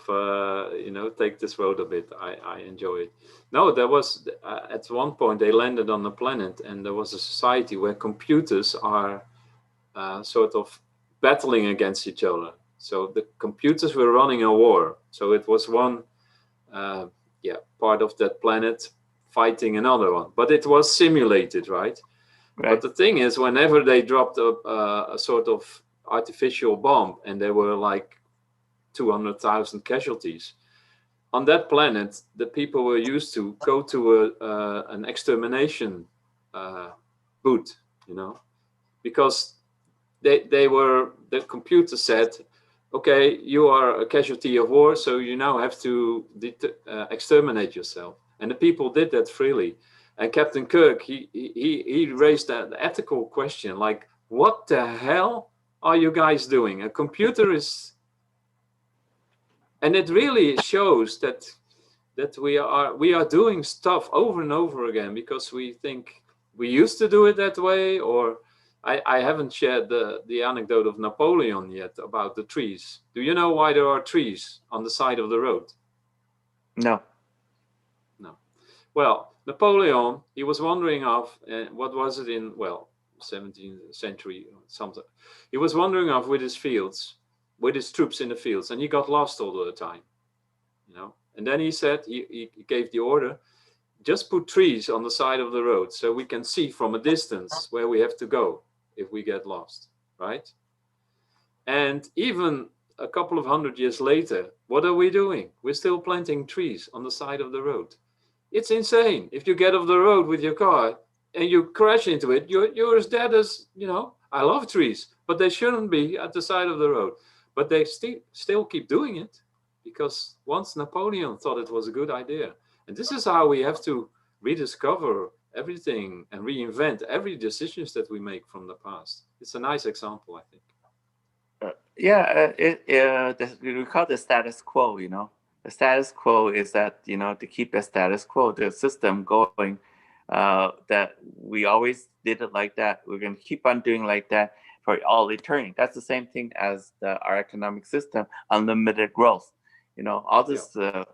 take this road a bit. I enjoy it. No, there was, at one point, they landed on the planet, and there was a society where computers are sort of battling against each other. So the computers were running a war. So it was one, uh, part of that planet fighting another one. But it was simulated, right? But Right. the thing is, whenever they dropped a sort of artificial bomb, and there were like 200,000 casualties on that planet, the people were used to go to an extermination uh, booth, because the computer said, okay, you are a casualty of war, so you now have to exterminate yourself. And the people did that freely. And Captain Kirk, he raised that ethical question, like, what the hell are you guys doing? A computer is, and it really shows that we are doing stuff over and over again because we think we used to do it that way, or I haven't shared the anecdote of Napoleon yet about the trees. Do you know why there are trees on the side of the road? No. No. Well, Napoleon, he was wandering off, what was it in, well, 17th century or something. He was wandering off with his fields, with his troops in the fields, and he got lost all the time, you know. And then he said, he gave the order, just put trees on the side of the road so we can see from a distance where we have to go if we get lost, right? And even a couple of 100 years later, what are we doing? We're still planting trees on the side of the road. It's insane. If you get off the road with your car and you crash into it, you're as dead as, you know. I love trees, but they shouldn't be at the side of the road. But they still keep doing it because once Napoleon thought it was a good idea. And this is how we have to rediscover everything and reinvent every decisions that we make from the past. It's a nice example, I think. We call it status quo, you know. The status quo is that, you know, to keep the status quo, the system going, that we always did it like that. We're going to keep on doing like that for all eternity. That's the same thing as our economic system, unlimited growth. You know, all this, you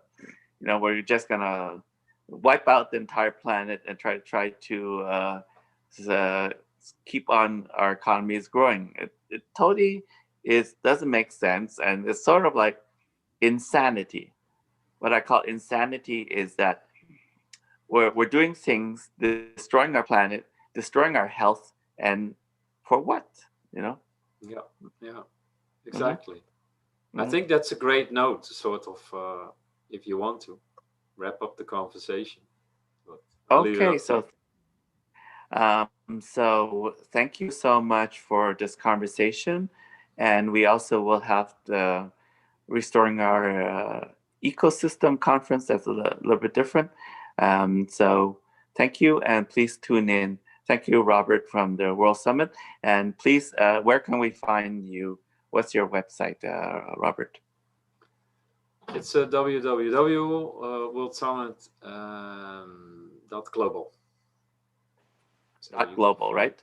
know, where you're just going to wipe out the entire planet and try to keep on our economies growing. It totally doesn't make sense, and it's sort of like insanity. What I call insanity is that we're doing things, destroying our planet, destroying our health, and for what? You know? Yeah, exactly. Mm-hmm. I think that's a great note to sort of, if you want to, wrap up the conversation. Okay, so thank you so much for this conversation, and we also will have the Restoring Our Ecosystem conference. That's a little bit different. So thank you, and please tune in. Thank you, Robert, from the World Summit. And please, where can we find you? What's your website, Robert? It's www.worldsummit.global. .global, right?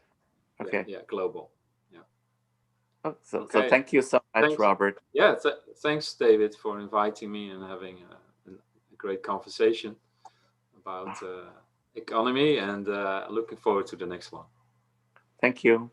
Okay. Yeah, global. Yeah. Oh, so thank you so much, thanks. Robert. Yeah, thanks, David, for inviting me and having a great conversation about economy, and looking forward to the next one. Thank you.